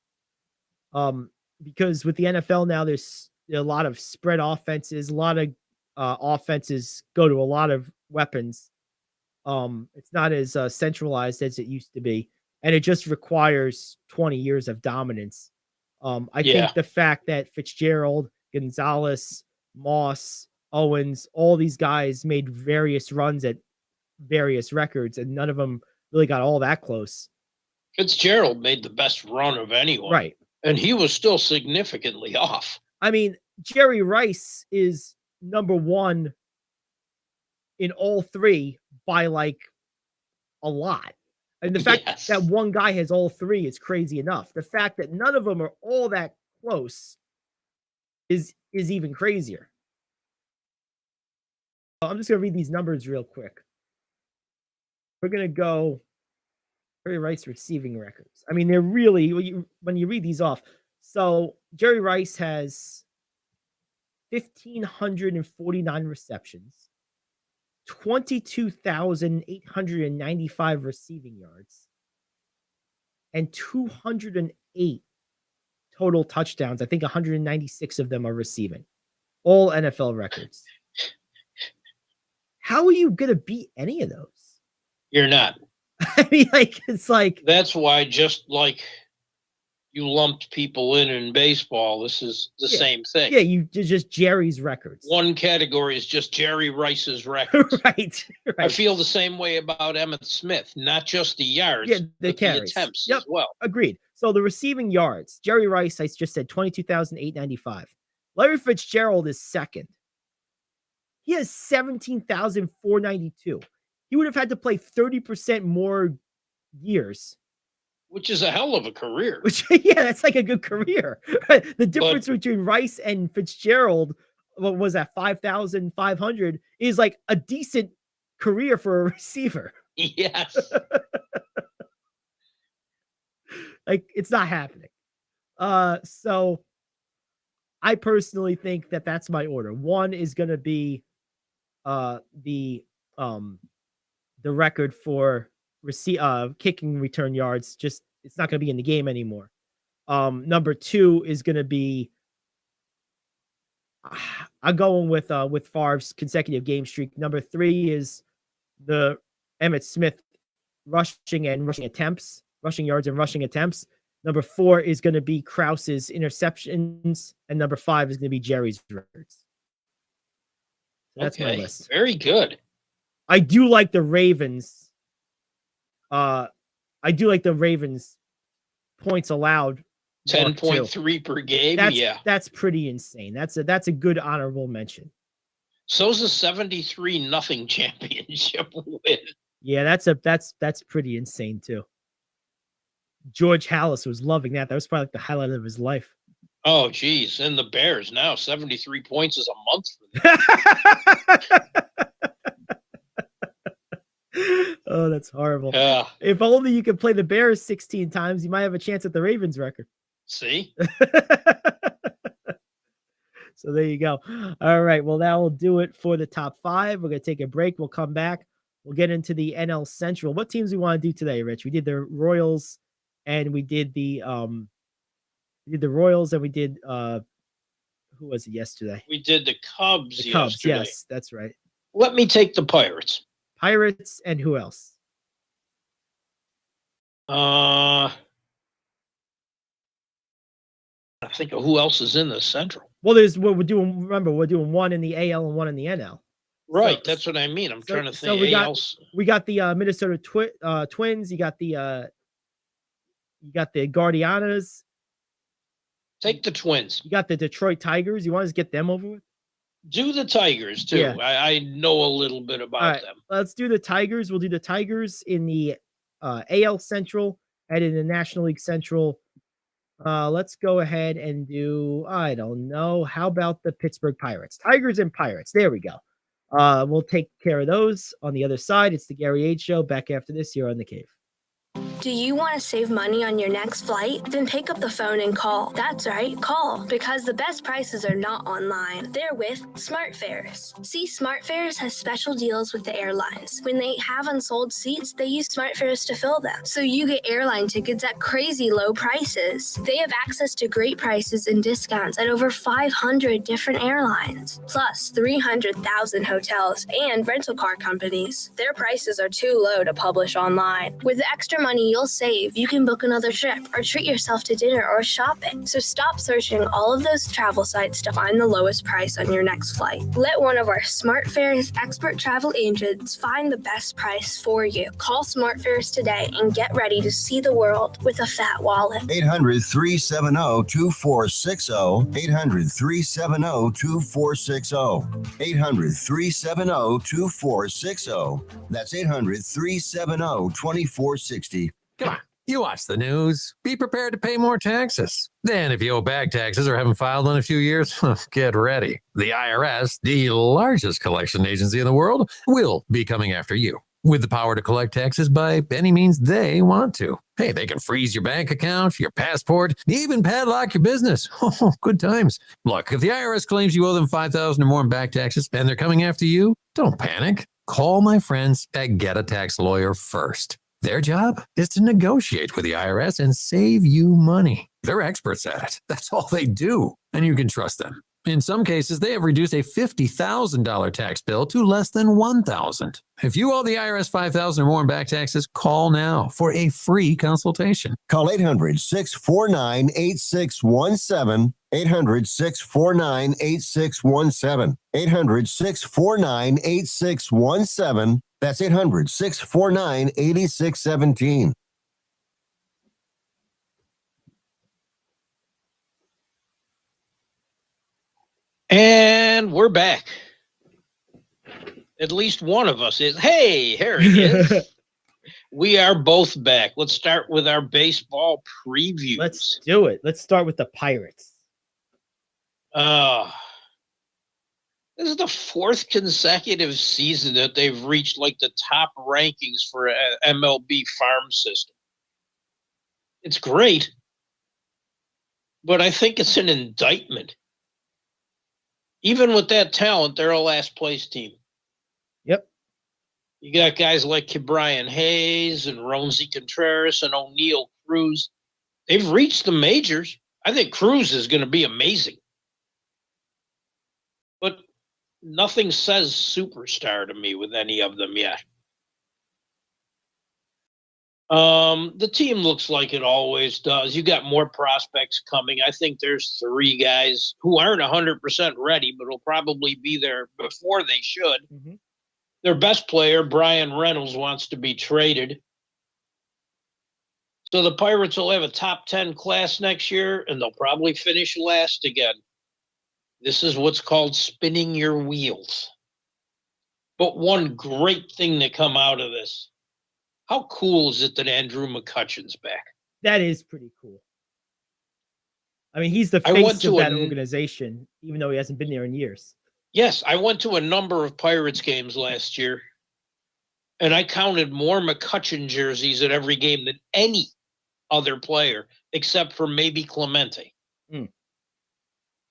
[SPEAKER 1] Because with the NFL now, there's a lot of spread offenses. A lot of offenses go to a lot of weapons. It's not as centralized as it used to be. And it just requires 20 years of dominance. I think the fact that Fitzgerald, Gonzalez, Moss, Owens, all these guys made various runs at various records, and none of them really got all that close.
[SPEAKER 2] Fitzgerald made the best run of anyone.
[SPEAKER 1] Right.
[SPEAKER 2] And he was still significantly off.
[SPEAKER 1] I mean, Jerry Rice is number 1 in all 3 by like a lot. And the fact that one guy has all 3 is crazy enough. The fact that none of them are all that close is even crazier. I'm just going to read these numbers real quick. We're going to go Jerry Rice receiving records. I mean, they're really, when you read these off. So Jerry Rice has 1,549 receptions, 22,895 receiving yards, and 208 total touchdowns. I think 196 of them are receiving. All NFL records. How are you going to beat any of those?
[SPEAKER 2] You're not.
[SPEAKER 1] I mean, like, it's like.
[SPEAKER 2] That's why, just like you lumped people in baseball, this is the same thing.
[SPEAKER 1] Yeah, you just Jerry's records.
[SPEAKER 2] One category is just Jerry Rice's records.
[SPEAKER 1] Right.
[SPEAKER 2] I feel the same way about Emmitt Smith, not just the yards,
[SPEAKER 1] the carries.
[SPEAKER 2] The attempts as well.
[SPEAKER 1] Agreed. So the receiving yards, Jerry Rice, I just said 22,895. Larry Fitzgerald is second. He has 17,492. He would have had to play 30% more years.
[SPEAKER 2] Which is a hell of a career.
[SPEAKER 1] That's like a good career. The difference between Rice and Fitzgerald, what was that, 5,500, is like a decent career for a receiver.
[SPEAKER 2] Yes.
[SPEAKER 1] Like, it's not happening. So I personally think that that's my order. 1 is going to be the record for kicking return yards. Just, it's not going to be in the game anymore. Number 2 is going to be, I'm going with Favre's consecutive game streak. Number 3 is the Emmitt Smith rushing yards and rushing attempts. Number 4 is going to be Krause's interceptions, and number 5 is going to be Jerry's records. So that's my list.
[SPEAKER 2] Very good.
[SPEAKER 1] I do like the Ravens. Points allowed.
[SPEAKER 2] 10.3 per game.
[SPEAKER 1] That's pretty insane. That's a good honorable mention.
[SPEAKER 2] So's a 73-0 championship win.
[SPEAKER 1] Yeah, that's pretty insane too. George Halas was loving that. That was probably like the highlight of his life.
[SPEAKER 2] Oh, geez. And the Bears now, 73 points is a month for them.
[SPEAKER 1] Oh, that's horrible.
[SPEAKER 2] Yeah.
[SPEAKER 1] If only you could play the Bears 16 times, you might have a chance at the Ravens record.
[SPEAKER 2] See?
[SPEAKER 1] So there you go. All right. Well, that will do it for the top 5. We're going to take a break. We'll come back. We'll get into the NL Central. What teams we want to do today, Rich? We did the Royals and we did the Royals and we did who was it yesterday?
[SPEAKER 2] We did the Cubs
[SPEAKER 1] The Cubs,
[SPEAKER 2] yesterday.
[SPEAKER 1] yes, that's right.
[SPEAKER 2] Let me take the Pirates.
[SPEAKER 1] Pirates and who else?
[SPEAKER 2] I think of who else is in the Central.
[SPEAKER 1] Well, there's what we're doing. Remember, we're doing one in the AL and one in the NL.
[SPEAKER 2] Right,
[SPEAKER 1] So-
[SPEAKER 2] that's what I mean. I'm
[SPEAKER 1] so-
[SPEAKER 2] trying to
[SPEAKER 1] so
[SPEAKER 2] think.
[SPEAKER 1] we got-
[SPEAKER 2] else.
[SPEAKER 1] We got the Minnesota Twins. You got the Guardianas.
[SPEAKER 2] Take the Twins.
[SPEAKER 1] You got the Detroit Tigers. You want to get them over with?
[SPEAKER 2] Do the Tigers too.
[SPEAKER 1] Yeah.
[SPEAKER 2] I know a little bit about
[SPEAKER 1] All right,
[SPEAKER 2] them.
[SPEAKER 1] let's do the Tigers. We'll do the Tigers in the AL Central and in the National League Central. Let's go ahead and do, I don't know. How about the Pittsburgh Pirates? Tigers and Pirates. There we go. We'll take care of those on the other side. It's the Gary Ayd Show. Back after this here on The Cave.
[SPEAKER 9] Do you want to save money on your next flight? Then pick up the phone and call. That's right, call. Because the best prices are not online. They're with SmartFares. See, SmartFares has special deals with the airlines. When they have unsold seats, they use SmartFares to fill them. So you get airline tickets at crazy low prices. They have access to great prices and discounts at over 500 different airlines. Plus 300,000 hotels and rental car companies. Their prices are too low to publish online. With the extra money you'll save, you can book another trip or treat yourself to dinner or shopping. So stop searching all of those travel sites to find the lowest price on your next flight. Let one of our SmartFares expert travel agents find the best price for you. Call SmartFares today and get ready to see the world with a fat wallet.
[SPEAKER 4] 800-370-2460. 800-370-2460. 800-370-2460. That's 800-370-2460.
[SPEAKER 10] Come on, you watch the news. Be prepared to pay more taxes. Then, if you owe back taxes or haven't filed in a few years, get ready. The IRS, the largest collection agency in the world, will be coming after you with the power to collect taxes by any means they want to. Hey, they can freeze your bank account, your passport, even padlock your business. Oh, good times. Look, if the IRS claims you owe them $5,000 or more in back taxes and they're coming after you, don't panic. Call my friends at Get a Tax Lawyer first. Their job is to negotiate with the IRS and save you money. They're experts at it. That's all they do, and you can trust them. In some cases, they have reduced a $50,000 tax bill to less than $1,000. If you owe the IRS $5,000 or more in back taxes, call now for a free consultation.
[SPEAKER 4] Call 800-649-8617. 800-649-8617. 800-649-8617. That's 800-649-8617.
[SPEAKER 2] And we're back. At least one of us is. Hey, here he is. We are both back. Let's start with our baseball previews.
[SPEAKER 1] Let's do it. Let's start with the Pirates.
[SPEAKER 2] This is the 4th consecutive season that they've reached like the top rankings for an MLB farm system. It's great, but I think it's an indictment. Even with that talent, they're a last place team.
[SPEAKER 1] Yep.
[SPEAKER 2] You got guys like Brian Hayes and Roansy Contreras and O'Neill Cruz. They've reached the majors. I think Cruz is going to be amazing. But nothing says superstar to me with any of them yet. The team looks like it always does. You got more prospects coming. I think there's 3 guys who aren't 100% ready, but will probably be there before they should.
[SPEAKER 1] Mm-hmm.
[SPEAKER 2] Their best player, Brian Reynolds, wants to be traded. So the Pirates will have a top 10 class next year, and they'll probably finish last again. This is what's called spinning your wheels. But one great thing to come out of this, how cool is it that Andrew McCutchen's back?
[SPEAKER 1] That is pretty cool. I mean, he's the
[SPEAKER 2] I went
[SPEAKER 1] face
[SPEAKER 2] to
[SPEAKER 1] of that
[SPEAKER 2] an-
[SPEAKER 1] organization, even though he hasn't been there in years.
[SPEAKER 2] Yes, I went to a number of Pirates games last year. And I counted more McCutcheon jerseys at every game than any other player, except for maybe Clemente.
[SPEAKER 1] Mm.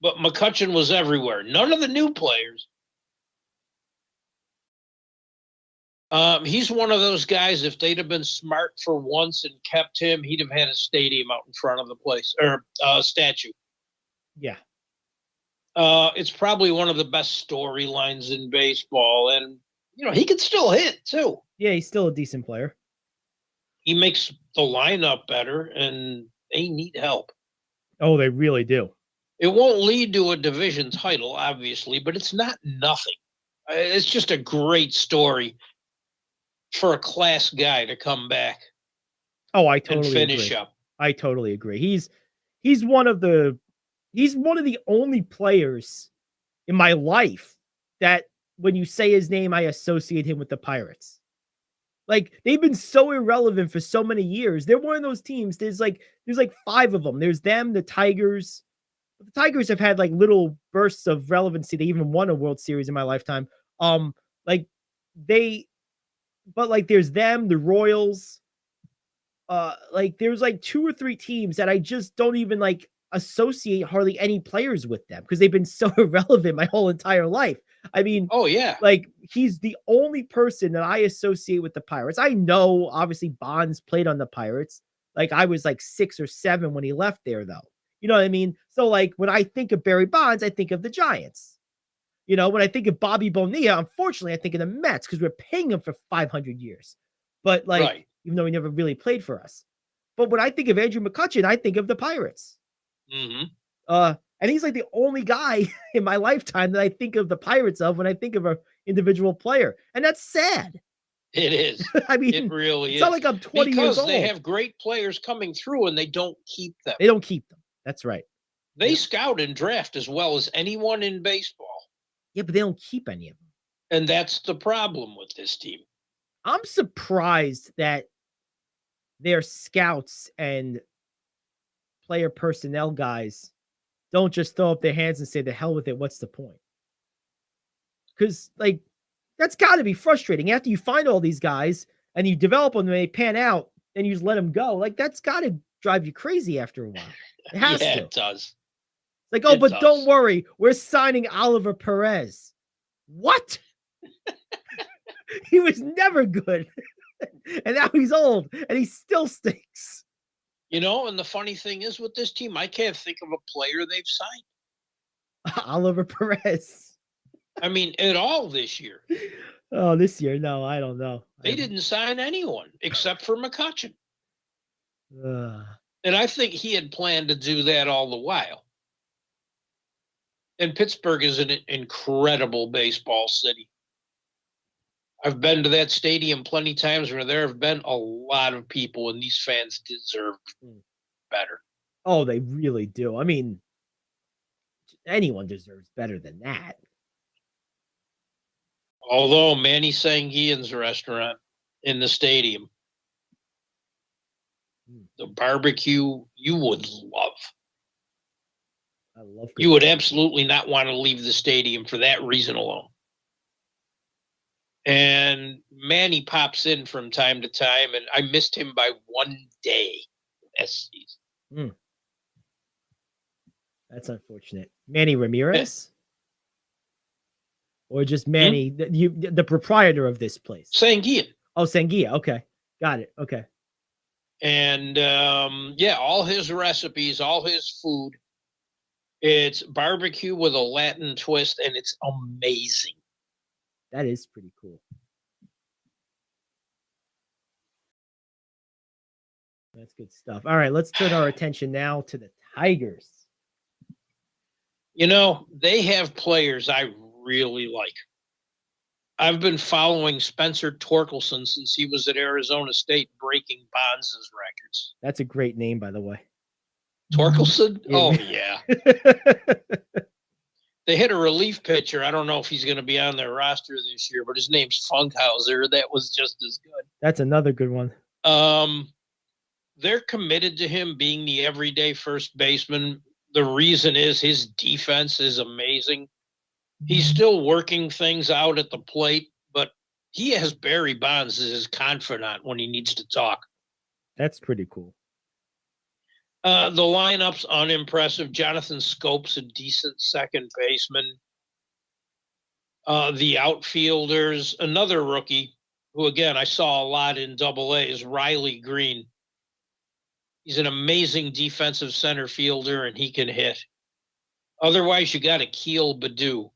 [SPEAKER 2] But McCutcheon was everywhere. None of the new players. He's one of those guys, if they'd have been smart for once and kept him, he'd have had a stadium out in front of the place, or statue.
[SPEAKER 1] Yeah.
[SPEAKER 2] It's probably one of the best storylines in baseball. And, you know, he could still hit, too.
[SPEAKER 1] Yeah, he's still a decent player.
[SPEAKER 2] He makes the lineup better, and they need help.
[SPEAKER 1] Oh, they really do.
[SPEAKER 2] It won't lead to a division title, obviously, but it's not nothing. It's just a great story for a class guy to come back.
[SPEAKER 1] Oh, I totally
[SPEAKER 2] and finish
[SPEAKER 1] agree.
[SPEAKER 2] up.
[SPEAKER 1] I totally agree. He's one of the only players in my life that when you say his name, I associate him with the Pirates. Like, they've been so irrelevant for so many years. They're one of those teams. There's like 5 of them. There's them, the Tigers. The Tigers have had like little bursts of relevancy. They even won a World Series in my lifetime. There's them, the Royals. There's like 2 or 3 teams that I just don't even like associate hardly any players with them because they've been so irrelevant my whole entire life. I mean,
[SPEAKER 2] oh yeah,
[SPEAKER 1] like he's the only person that I associate with the Pirates. I know obviously Bonds played on the Pirates. Like I was like 6 or 7 when he left there though. You know what I mean? So like when I think of Barry Bonds, I think of the Giants. You know, when I think of Bobby Bonilla, unfortunately, I think of the Mets because we're paying him for 500 years. But like,
[SPEAKER 2] right.
[SPEAKER 1] Even though he never really played for us. But when I think of Andrew McCutcheon, I think of the Pirates.
[SPEAKER 2] Mm-hmm.
[SPEAKER 1] And he's like the only guy in my lifetime that I think of the Pirates of when I think of an individual player. And that's sad.
[SPEAKER 2] It is.
[SPEAKER 1] I mean,
[SPEAKER 2] it really
[SPEAKER 1] it's
[SPEAKER 2] is.
[SPEAKER 1] not like I'm 20 years old.
[SPEAKER 2] Because they have great players coming through and they don't keep them.
[SPEAKER 1] They don't keep them. That's right.
[SPEAKER 2] They scout and draft as well as anyone in baseball.
[SPEAKER 1] Yeah, but they don't keep any of them.
[SPEAKER 2] And that's the problem with this team.
[SPEAKER 1] I'm surprised that their scouts and player personnel guys don't just throw up their hands and say, the hell with it. What's the point? Because, like, that's got to be frustrating. After you find all these guys and you develop them and they pan out, then you just let them go. Like, that's got to drive you crazy after a while. It has to.
[SPEAKER 2] It does.
[SPEAKER 1] Like, oh, but don't worry. We're signing Oliver Perez. What? He was never good. And now he's old and he still stinks.
[SPEAKER 2] You know, and the funny thing is with this team, I can't think of a player they've signed.
[SPEAKER 1] Oliver Perez.
[SPEAKER 2] I mean, at all this year.
[SPEAKER 1] Oh, this year? No, I don't know.
[SPEAKER 2] They didn't sign anyone except for McCutcheon. And I think he had planned to do that all the while. And Pittsburgh is an incredible baseball city. I've been to that stadium plenty of times where there have been a lot of people, and these fans deserve better.
[SPEAKER 1] Oh, they really do. I mean, anyone deserves better than that.
[SPEAKER 2] Although Manny Sanguillen's restaurant in the stadium, the barbecue you would love.
[SPEAKER 1] I love
[SPEAKER 2] you would absolutely not want to leave the stadium for that reason alone. And Manny pops in from time to time, and I missed him by one day last season.
[SPEAKER 1] That's unfortunate. Manny Ramirez? Or just Manny, the proprietor of this place?
[SPEAKER 2] Sanguillen.
[SPEAKER 1] Oh, Sanguillen. Okay. Got it. Okay.
[SPEAKER 2] And all his recipes, all his food, it's barbecue with a Latin twist, and it's amazing.
[SPEAKER 1] That is pretty cool. That's good stuff. All right, let's turn our attention now to the Tigers.
[SPEAKER 2] You know, they have players I really like. I've been following Spencer Torkelson since he was at Arizona State breaking Bonds' records.
[SPEAKER 1] That's a great name, by the way.
[SPEAKER 2] Torkelson?
[SPEAKER 1] Yeah.
[SPEAKER 2] Oh, yeah. They hit a relief pitcher. I don't know if he's going to be on their roster this year, but his name's Funkhauser. That was just as good.
[SPEAKER 1] That's another good one.
[SPEAKER 2] They're committed to him being the everyday first baseman. The reason is his defense is amazing. He's still working things out at the plate, but He has Barry Bonds as his confidant when he needs to talk.
[SPEAKER 1] That's pretty cool.
[SPEAKER 2] The lineup's unimpressive. Jonathan Scope's a decent second baseman. The outfielders, another rookie who, again, I saw a lot in AA is Riley Green. He's an amazing defensive center fielder, and he can hit. Otherwise, you got Akil Baddoo.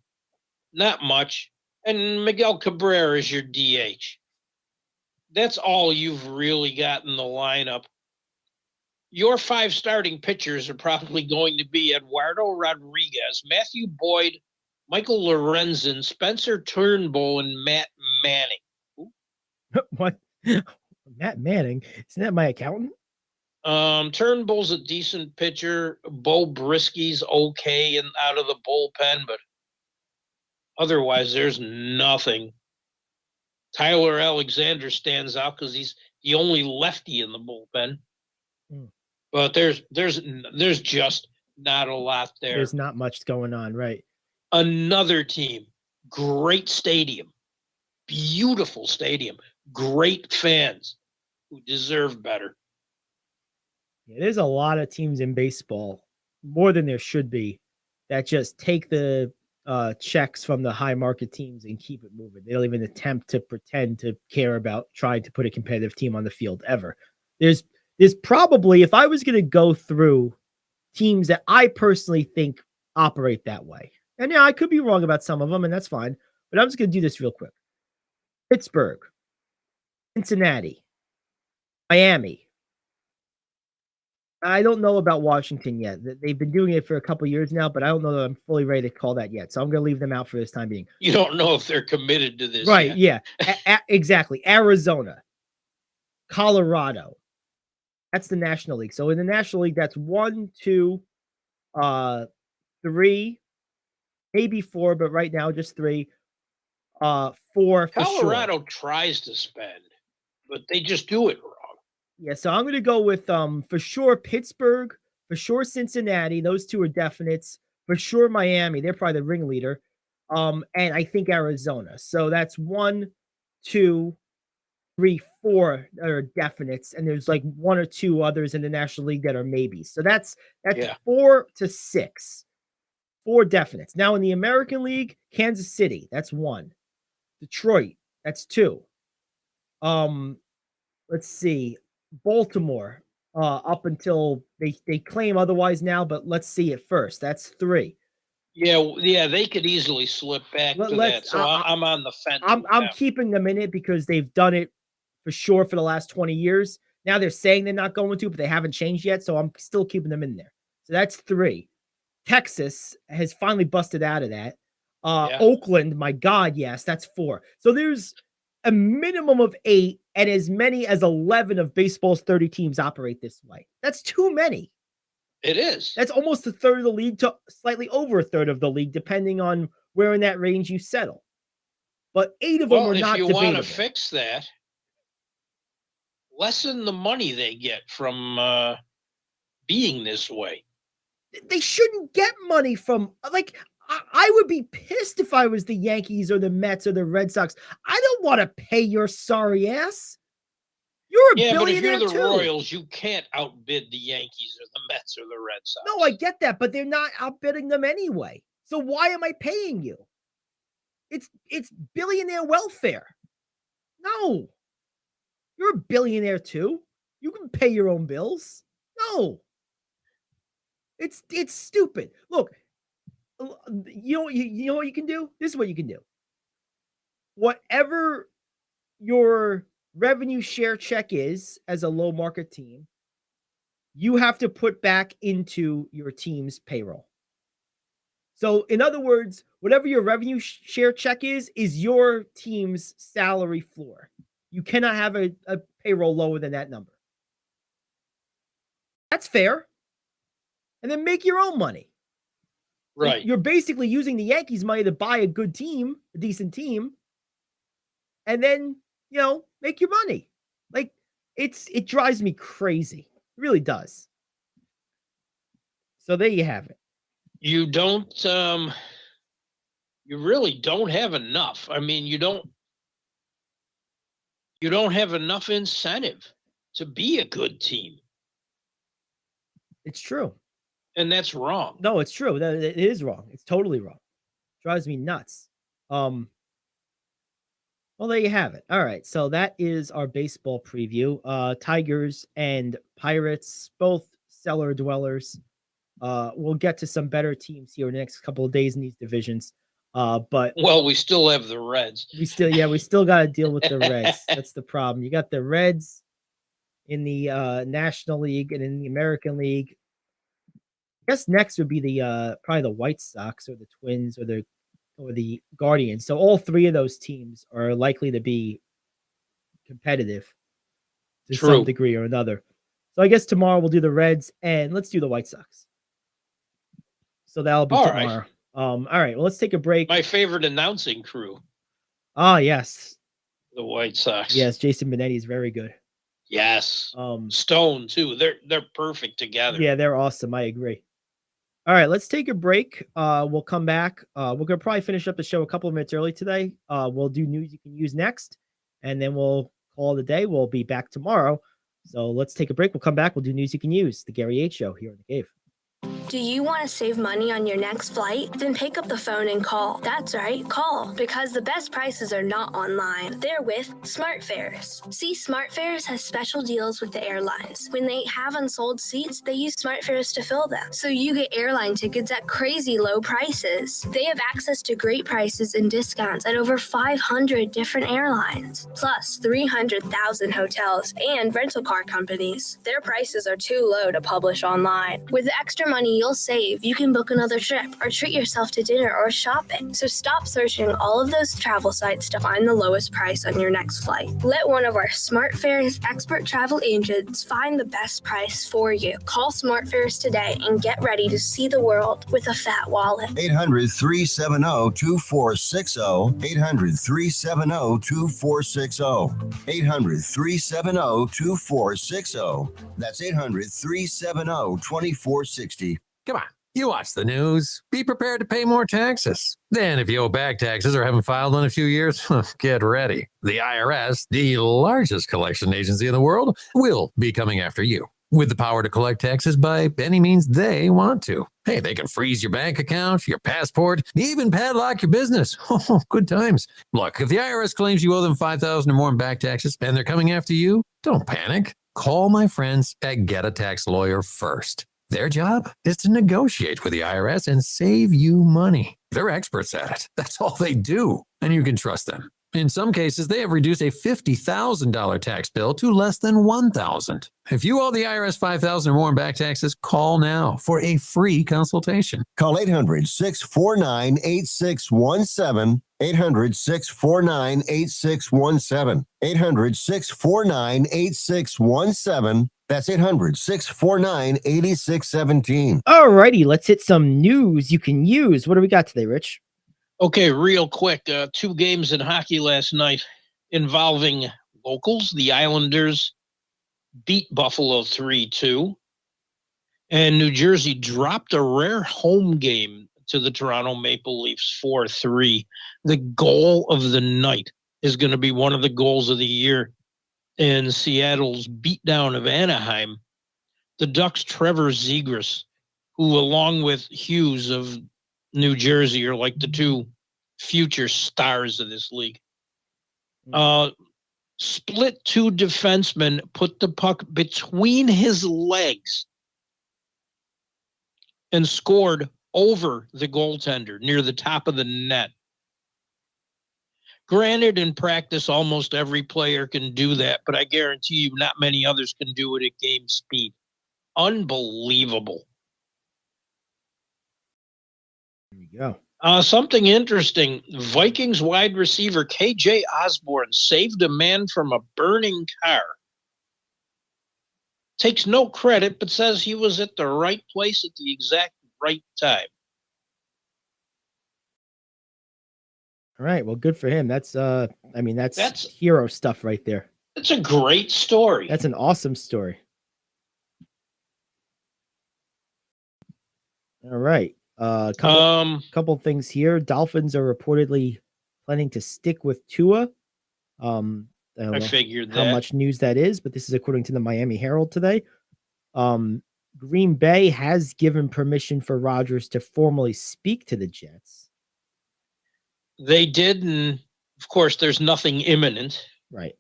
[SPEAKER 2] Not much. And Miguel Cabrera is your DH. That's all you've really got in the lineup. Your 5 starting pitchers are probably going to be Eduardo Rodriguez, Matthew Boyd, Michael Lorenzen, Spencer Turnbull, and Matt Manning.
[SPEAKER 1] What? Matt Manning? Isn't that my accountant?
[SPEAKER 2] Turnbull's a decent pitcher. Bo Brisky's okay and out of the bullpen, but otherwise there's nothing. Tyler Alexander stands out because he's the only lefty in the bullpen. But there's just not a lot there.
[SPEAKER 1] There's not much going on, right?
[SPEAKER 2] Another team, great stadium, beautiful stadium, great fans who deserve better.
[SPEAKER 1] Yeah, there's a lot of teams in baseball, more than there should be, that just take the checks from the high market teams and keep it moving. They don't even attempt to pretend to care about trying to put a competitive team on the field ever. There's probably, if I was going to go through teams that I personally think operate that way, and yeah, I could be wrong about some of them, and that's fine, but I'm just going to do this real quick. Pittsburgh, Cincinnati, Miami. I don't know about Washington yet. They've been doing it for a couple years now, but I don't know that I'm fully ready to call that yet. So I'm going to leave them out for this time being.
[SPEAKER 2] You don't know if they're committed to this.
[SPEAKER 1] Right.
[SPEAKER 2] Yet.
[SPEAKER 1] Yeah, exactly. Arizona, Colorado. That's the National League. So in the National League, that's 1, 2, 3, maybe 4, but right now just 3, 4 for
[SPEAKER 2] Colorado
[SPEAKER 1] sure.
[SPEAKER 2] tries to spend, but they just do it wrong.
[SPEAKER 1] Yeah, so I'm going to go with for sure Pittsburgh, for sure Cincinnati. Those 2 are definites. For sure Miami. They're probably the ringleader. And I think Arizona. So that's 1, 2, 3, 4 that are definites, and there's like 1 or 2 others in the National League that are maybes. So that's 4 to 6. 4 definites. Now in the American League, Kansas City, that's 1. Detroit, that's 2. Let's see. Baltimore, up until they claim otherwise now, but let's see it first. That's 3.
[SPEAKER 2] Yeah, they could easily slip back to that. So I'm on the fence.
[SPEAKER 1] I'm keeping them in it because they've done it for sure for the last 20 years. Now they're saying they're not going to, but they haven't changed yet. So I'm still keeping them in there. So that's 3. Texas has finally busted out of that. Oakland, my God, yes, that's 4. So there's a minimum of 8 and as many as 11 of baseball's 30 teams operate this way. That's too many.
[SPEAKER 2] It is.
[SPEAKER 1] That's almost a third of the league to slightly over a third of the league, depending on where in that range you settle. But 8 of them are not debatable.
[SPEAKER 2] If you want to fix that, lessen the money they get from being this way.
[SPEAKER 1] They shouldn't get money from, like, I would be pissed if I was the Yankees or the Mets or the Red Sox. I don't want to pay your sorry ass. You're a billionaire
[SPEAKER 2] but if you're the
[SPEAKER 1] too.
[SPEAKER 2] Royals, you can't outbid the Yankees or the Mets or the Red Sox.
[SPEAKER 1] No, I get that, but they're not outbidding them anyway. So why am I paying you? It's billionaire welfare. No. You're a billionaire too. You can pay your own bills. No. It's stupid. Look, you know what you can do? This is what you can do. Whatever your revenue share check is as a low market team, you have to put back into your team's payroll. So in other words, whatever your revenue share check is your team's salary floor. You cannot have a payroll lower than that number. That's fair. And then make your own money.
[SPEAKER 2] Right.
[SPEAKER 1] You're basically using the Yankees' money to buy a good team, a decent team, and then, make your money. Like, it drives me crazy. It really does. So there you have it.
[SPEAKER 2] You don't, you really don't have enough. I mean, you don't, You don't have enough incentive to be a good team.
[SPEAKER 1] It's true.
[SPEAKER 2] And that's wrong.
[SPEAKER 1] No, it's true. It is wrong. It's totally wrong. Drives me nuts. Well, there you have it. All right. So that is our baseball preview. Tigers and Pirates, both cellar dwellers. We'll get to some better teams here in the next couple of days in these divisions. But
[SPEAKER 2] well, we still have the Reds.
[SPEAKER 1] We still got to deal with the Reds. That's the problem. You got the Reds in the National League and in the American League. I guess next would be the probably the White Sox or the Twins or the Guardians. So all three of those teams are likely to be competitive to some degree or another. So I guess tomorrow we'll do the Reds and let's do the White Sox. So that'll be tomorrow. Right. All right. Well, let's take a break.
[SPEAKER 2] My favorite announcing crew.
[SPEAKER 1] Ah, yes.
[SPEAKER 2] The White Sox.
[SPEAKER 1] Yes, Jason Benetti is very good.
[SPEAKER 2] Yes. Stone too. They're perfect together.
[SPEAKER 1] Yeah, they're awesome. I agree. All right, let's take a break. We'll come back. We're gonna probably finish up the show a couple of minutes early today. We'll do news you can use next, and then we'll call it a day. We'll be back tomorrow. So let's take a break. We'll come back. We'll do news you can use. The Gary Ayd Show here in the cave.
[SPEAKER 9] Do you want to save money on your next flight? Then pick up the phone and call. That's right, call. Because the best prices are not online. They're with SmartFares. See, SmartFares has special deals with the airlines. When they have unsold seats, they use SmartFares to fill them. So you get airline tickets at crazy low prices. They have access to great prices and discounts at over 500 different airlines. Plus 300,000 hotels and rental car companies. Their prices are too low to publish online. With the extra money you'll save, you can book another trip or treat yourself to dinner or shopping. So stop searching all of those travel sites to find the lowest price on your next flight. Let one of our SmartFares expert travel agents find the best price for you. Call SmartFares today and get ready to see the world with a fat wallet.
[SPEAKER 4] 800-370-2460. 800-370-2460. 800-370-2460. That's 800-370-2460.
[SPEAKER 10] Come on, you watch the news. Be prepared to pay more taxes. Then, if you owe back taxes or haven't filed in a few years, get ready. The IRS, the largest collection agency in the world, will be coming after you with the power to collect taxes by any means they want to. Hey, they can freeze your bank account, your passport, even padlock your business. Oh, good times. Look, if the IRS claims you owe them $5,000 or more in back taxes and they're coming after you, don't panic. Call my friends at Get a Tax Lawyer first. Their job is to negotiate with the IRS and save you money. They're experts at it. That's all they do, and you can trust them. In some cases, they have reduced a $50,000 tax bill to less than $1,000. If you owe the IRS $5,000 or more in back taxes, call now for a free consultation.
[SPEAKER 4] Call 800-649-8617. 800-649-8617. 800-649-8617. That's 800-649-8617.
[SPEAKER 1] All righty, let's hit some news you can use. What do we got today, Rich?
[SPEAKER 2] Okay, real quick. 2 games in hockey last night involving locals. The Islanders beat Buffalo 3-2. And New Jersey dropped a rare home game to the Toronto Maple Leafs 4-3. The goal of the night is going to be one of the goals of the year in Seattle's beatdown of Anaheim. The Ducks' Trevor Zegras, who along with Hughes of New Jersey are like the 2 future stars of this league. Split 2 defensemen, put the puck between his legs and scored over the goaltender near the top of the net. Granted, in practice, almost every player can do that, but I guarantee you not many others can do it at game speed. Unbelievable.
[SPEAKER 1] There you go.
[SPEAKER 2] Something interesting. Vikings wide receiver KJ Osborne saved a man from a burning car. Takes no credit, but says he was at the right place at the exact right time.
[SPEAKER 1] All right. Well, good for him. That's hero stuff right there.
[SPEAKER 2] It's a great story.
[SPEAKER 1] That's an awesome story. All right. Couple things here. Dolphins are reportedly planning to stick with Tua. I don't
[SPEAKER 2] I
[SPEAKER 1] know
[SPEAKER 2] figured
[SPEAKER 1] how
[SPEAKER 2] that.
[SPEAKER 1] much news that is, but this is according to the Miami Herald today. Green Bay has given permission for Rodgers to formally speak to the Jets.
[SPEAKER 2] They did, and of course, there's nothing imminent.
[SPEAKER 1] Right.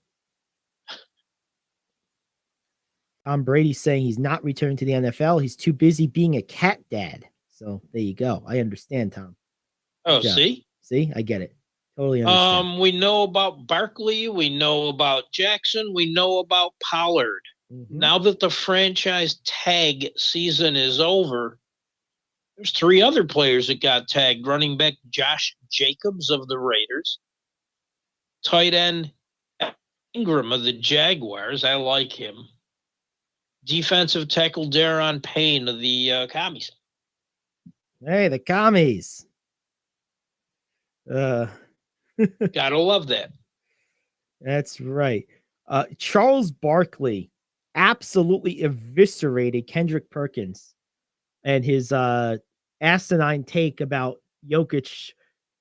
[SPEAKER 1] Tom Brady's saying he's not returning to the NFL. He's too busy being a cat dad. So there you go. I understand, Tom.
[SPEAKER 2] Oh,
[SPEAKER 1] Good job.
[SPEAKER 2] see?
[SPEAKER 1] See, I get it. Totally understand.
[SPEAKER 2] We know about Barkley. We know about Jackson. We know about Pollard.
[SPEAKER 1] Mhm.
[SPEAKER 2] Now that the franchise tag season is over, there's 3 other players that got tagged. Running back Josh Jacobs of the Raiders, tight end Ingram of the Jaguars. I like him. Defensive tackle Daron Payne of the Commies.
[SPEAKER 1] Hey, the commies.
[SPEAKER 2] Gotta love that.
[SPEAKER 1] That's right. Charles Barkley absolutely eviscerated Kendrick Perkins and his asinine take about Jokic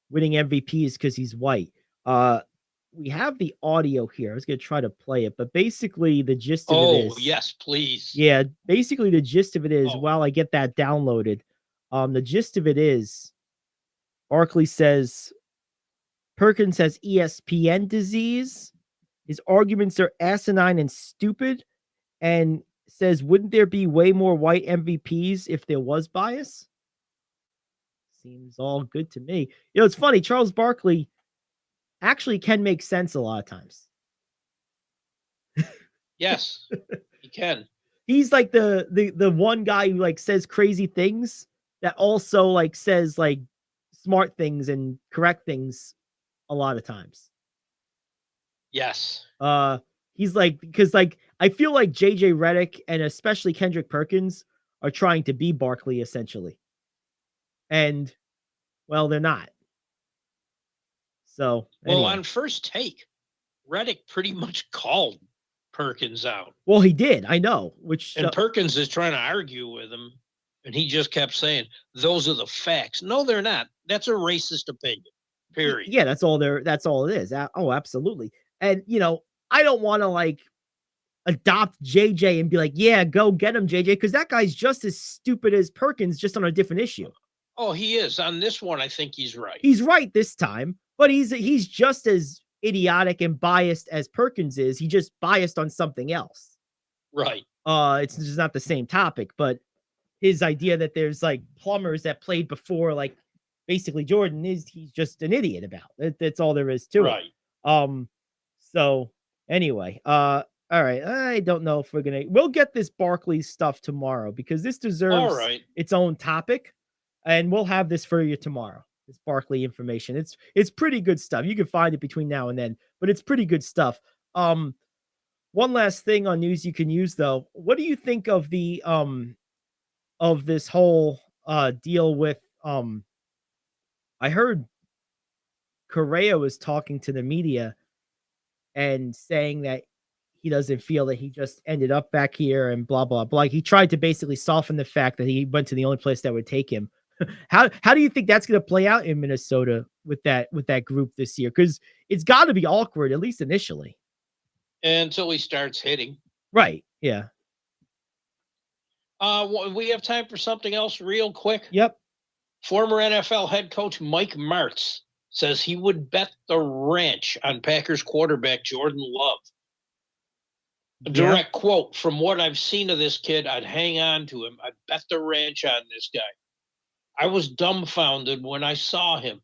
[SPEAKER 1] winning MVPs because he's white. We have the audio here. I was going to try to play it, but basically the gist of it is...
[SPEAKER 2] Oh, yes, please.
[SPEAKER 1] Yeah, basically the gist of it is,
[SPEAKER 2] Oh.
[SPEAKER 1] while I get that downloaded, the gist of it is Barkley says Perkins has ESPN disease. His arguments are asinine and stupid, and says, wouldn't there be way more white MVPs if there was bias? Seems all good to me. You know, it's funny. Charles Barkley actually can make sense a lot of times.
[SPEAKER 2] Yes, you can.
[SPEAKER 1] He's like the one guy who like says crazy things that also like says like smart things and correct things a lot of times.
[SPEAKER 2] Yes.
[SPEAKER 1] He's like, because like I feel like JJ Redick and especially Kendrick Perkins are trying to be Barkley essentially. And well, they're not. So anyway.
[SPEAKER 2] Well, on first take, Redick pretty much called Perkins out.
[SPEAKER 1] Well, he did. I know.
[SPEAKER 2] And Perkins is trying to argue with him, and he just kept saying, "Those are the facts." No, they're not. That's a racist opinion. Period.
[SPEAKER 1] Yeah, that's all it is. Oh, absolutely. And you know, I don't want to like adopt JJ and be like, yeah, go get him, JJ, because that guy's just as stupid as Perkins, just on a different issue.
[SPEAKER 2] Oh, he is. On this one, I think he's right.
[SPEAKER 1] He's right this time, but he's just as idiotic and biased as Perkins is. He just biased on something else.
[SPEAKER 2] Right.
[SPEAKER 1] It's just not the same topic, but his idea that there's like plumbers that played before, like basically Jordan, he's just an idiot about. That's all there is to it. So anyway, all right. I don't know if we'll get this Barkley stuff tomorrow because this deserves its own topic, and we'll have this for you tomorrow. This Barkley information. It's pretty good stuff. You can find it between now and then, but it's pretty good stuff. One last thing on news you can use though. What do you think of the of this whole deal with I heard Correa was talking to the media and saying that he doesn't feel that he just ended up back here and blah, blah, blah. He tried to basically soften the fact that he went to the only place that would take him. How do you think that's going to play out in Minnesota with that group this year? Because it's got to be awkward, at least initially.
[SPEAKER 2] Until he starts hitting.
[SPEAKER 1] Right. Yeah.
[SPEAKER 2] We have time for something else real quick.
[SPEAKER 1] Yep.
[SPEAKER 2] Former NFL head coach Mike Martz says he would bet the ranch on Packers quarterback Jordan Love. A direct quote, from what I've seen of this kid, I'd hang on to him. I'd bet the ranch on this guy. I was dumbfounded when I saw him.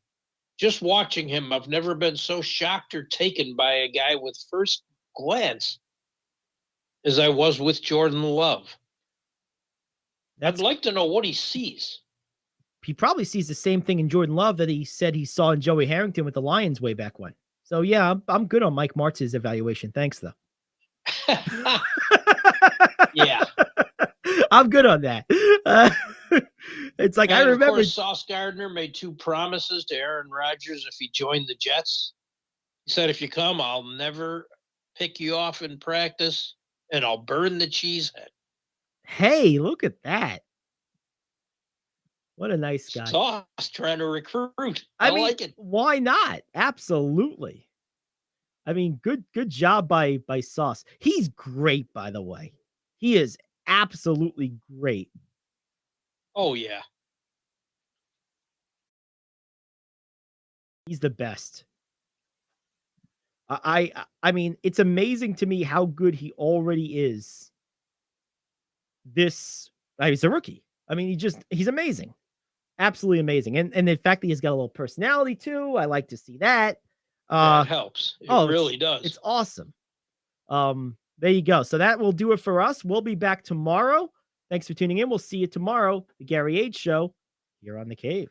[SPEAKER 2] Just watching him, I've never been so shocked or taken by a guy with first glance as I was with Jordan Love. I'd like to know what he sees.
[SPEAKER 1] He probably sees the same thing in Jordan Love that he said he saw in Joey Harrington with the Lions way back when. So yeah, I'm good on Mike Martz's evaluation. Thanks though.
[SPEAKER 2] Yeah.
[SPEAKER 1] I'm good on that. It's like,
[SPEAKER 2] and
[SPEAKER 1] I remember.
[SPEAKER 2] Of course, Sauce Gardner made 2 promises to Aaron Rodgers if he joined the Jets. He said, if you come, I'll never pick you off in practice and I'll burn the cheese head.
[SPEAKER 1] Hey, look at that. What a nice guy.
[SPEAKER 2] Sauce trying to recruit.
[SPEAKER 1] I mean,
[SPEAKER 2] like it.
[SPEAKER 1] Why not? Absolutely. I mean, good job by Sauce. He's great, by the way. He is absolutely great.
[SPEAKER 2] Oh yeah.
[SPEAKER 1] He's the best. I mean, it's amazing to me how good he already is. He's a rookie. I mean, he's amazing. Absolutely amazing. And the fact that he's got a little personality too, I like to see that.
[SPEAKER 2] That helps. It really does.
[SPEAKER 1] It's awesome. There you go. So that will do it for us. We'll be back tomorrow. Thanks for tuning in. We'll see you tomorrow. The Gary Ayd Show here on The Cave.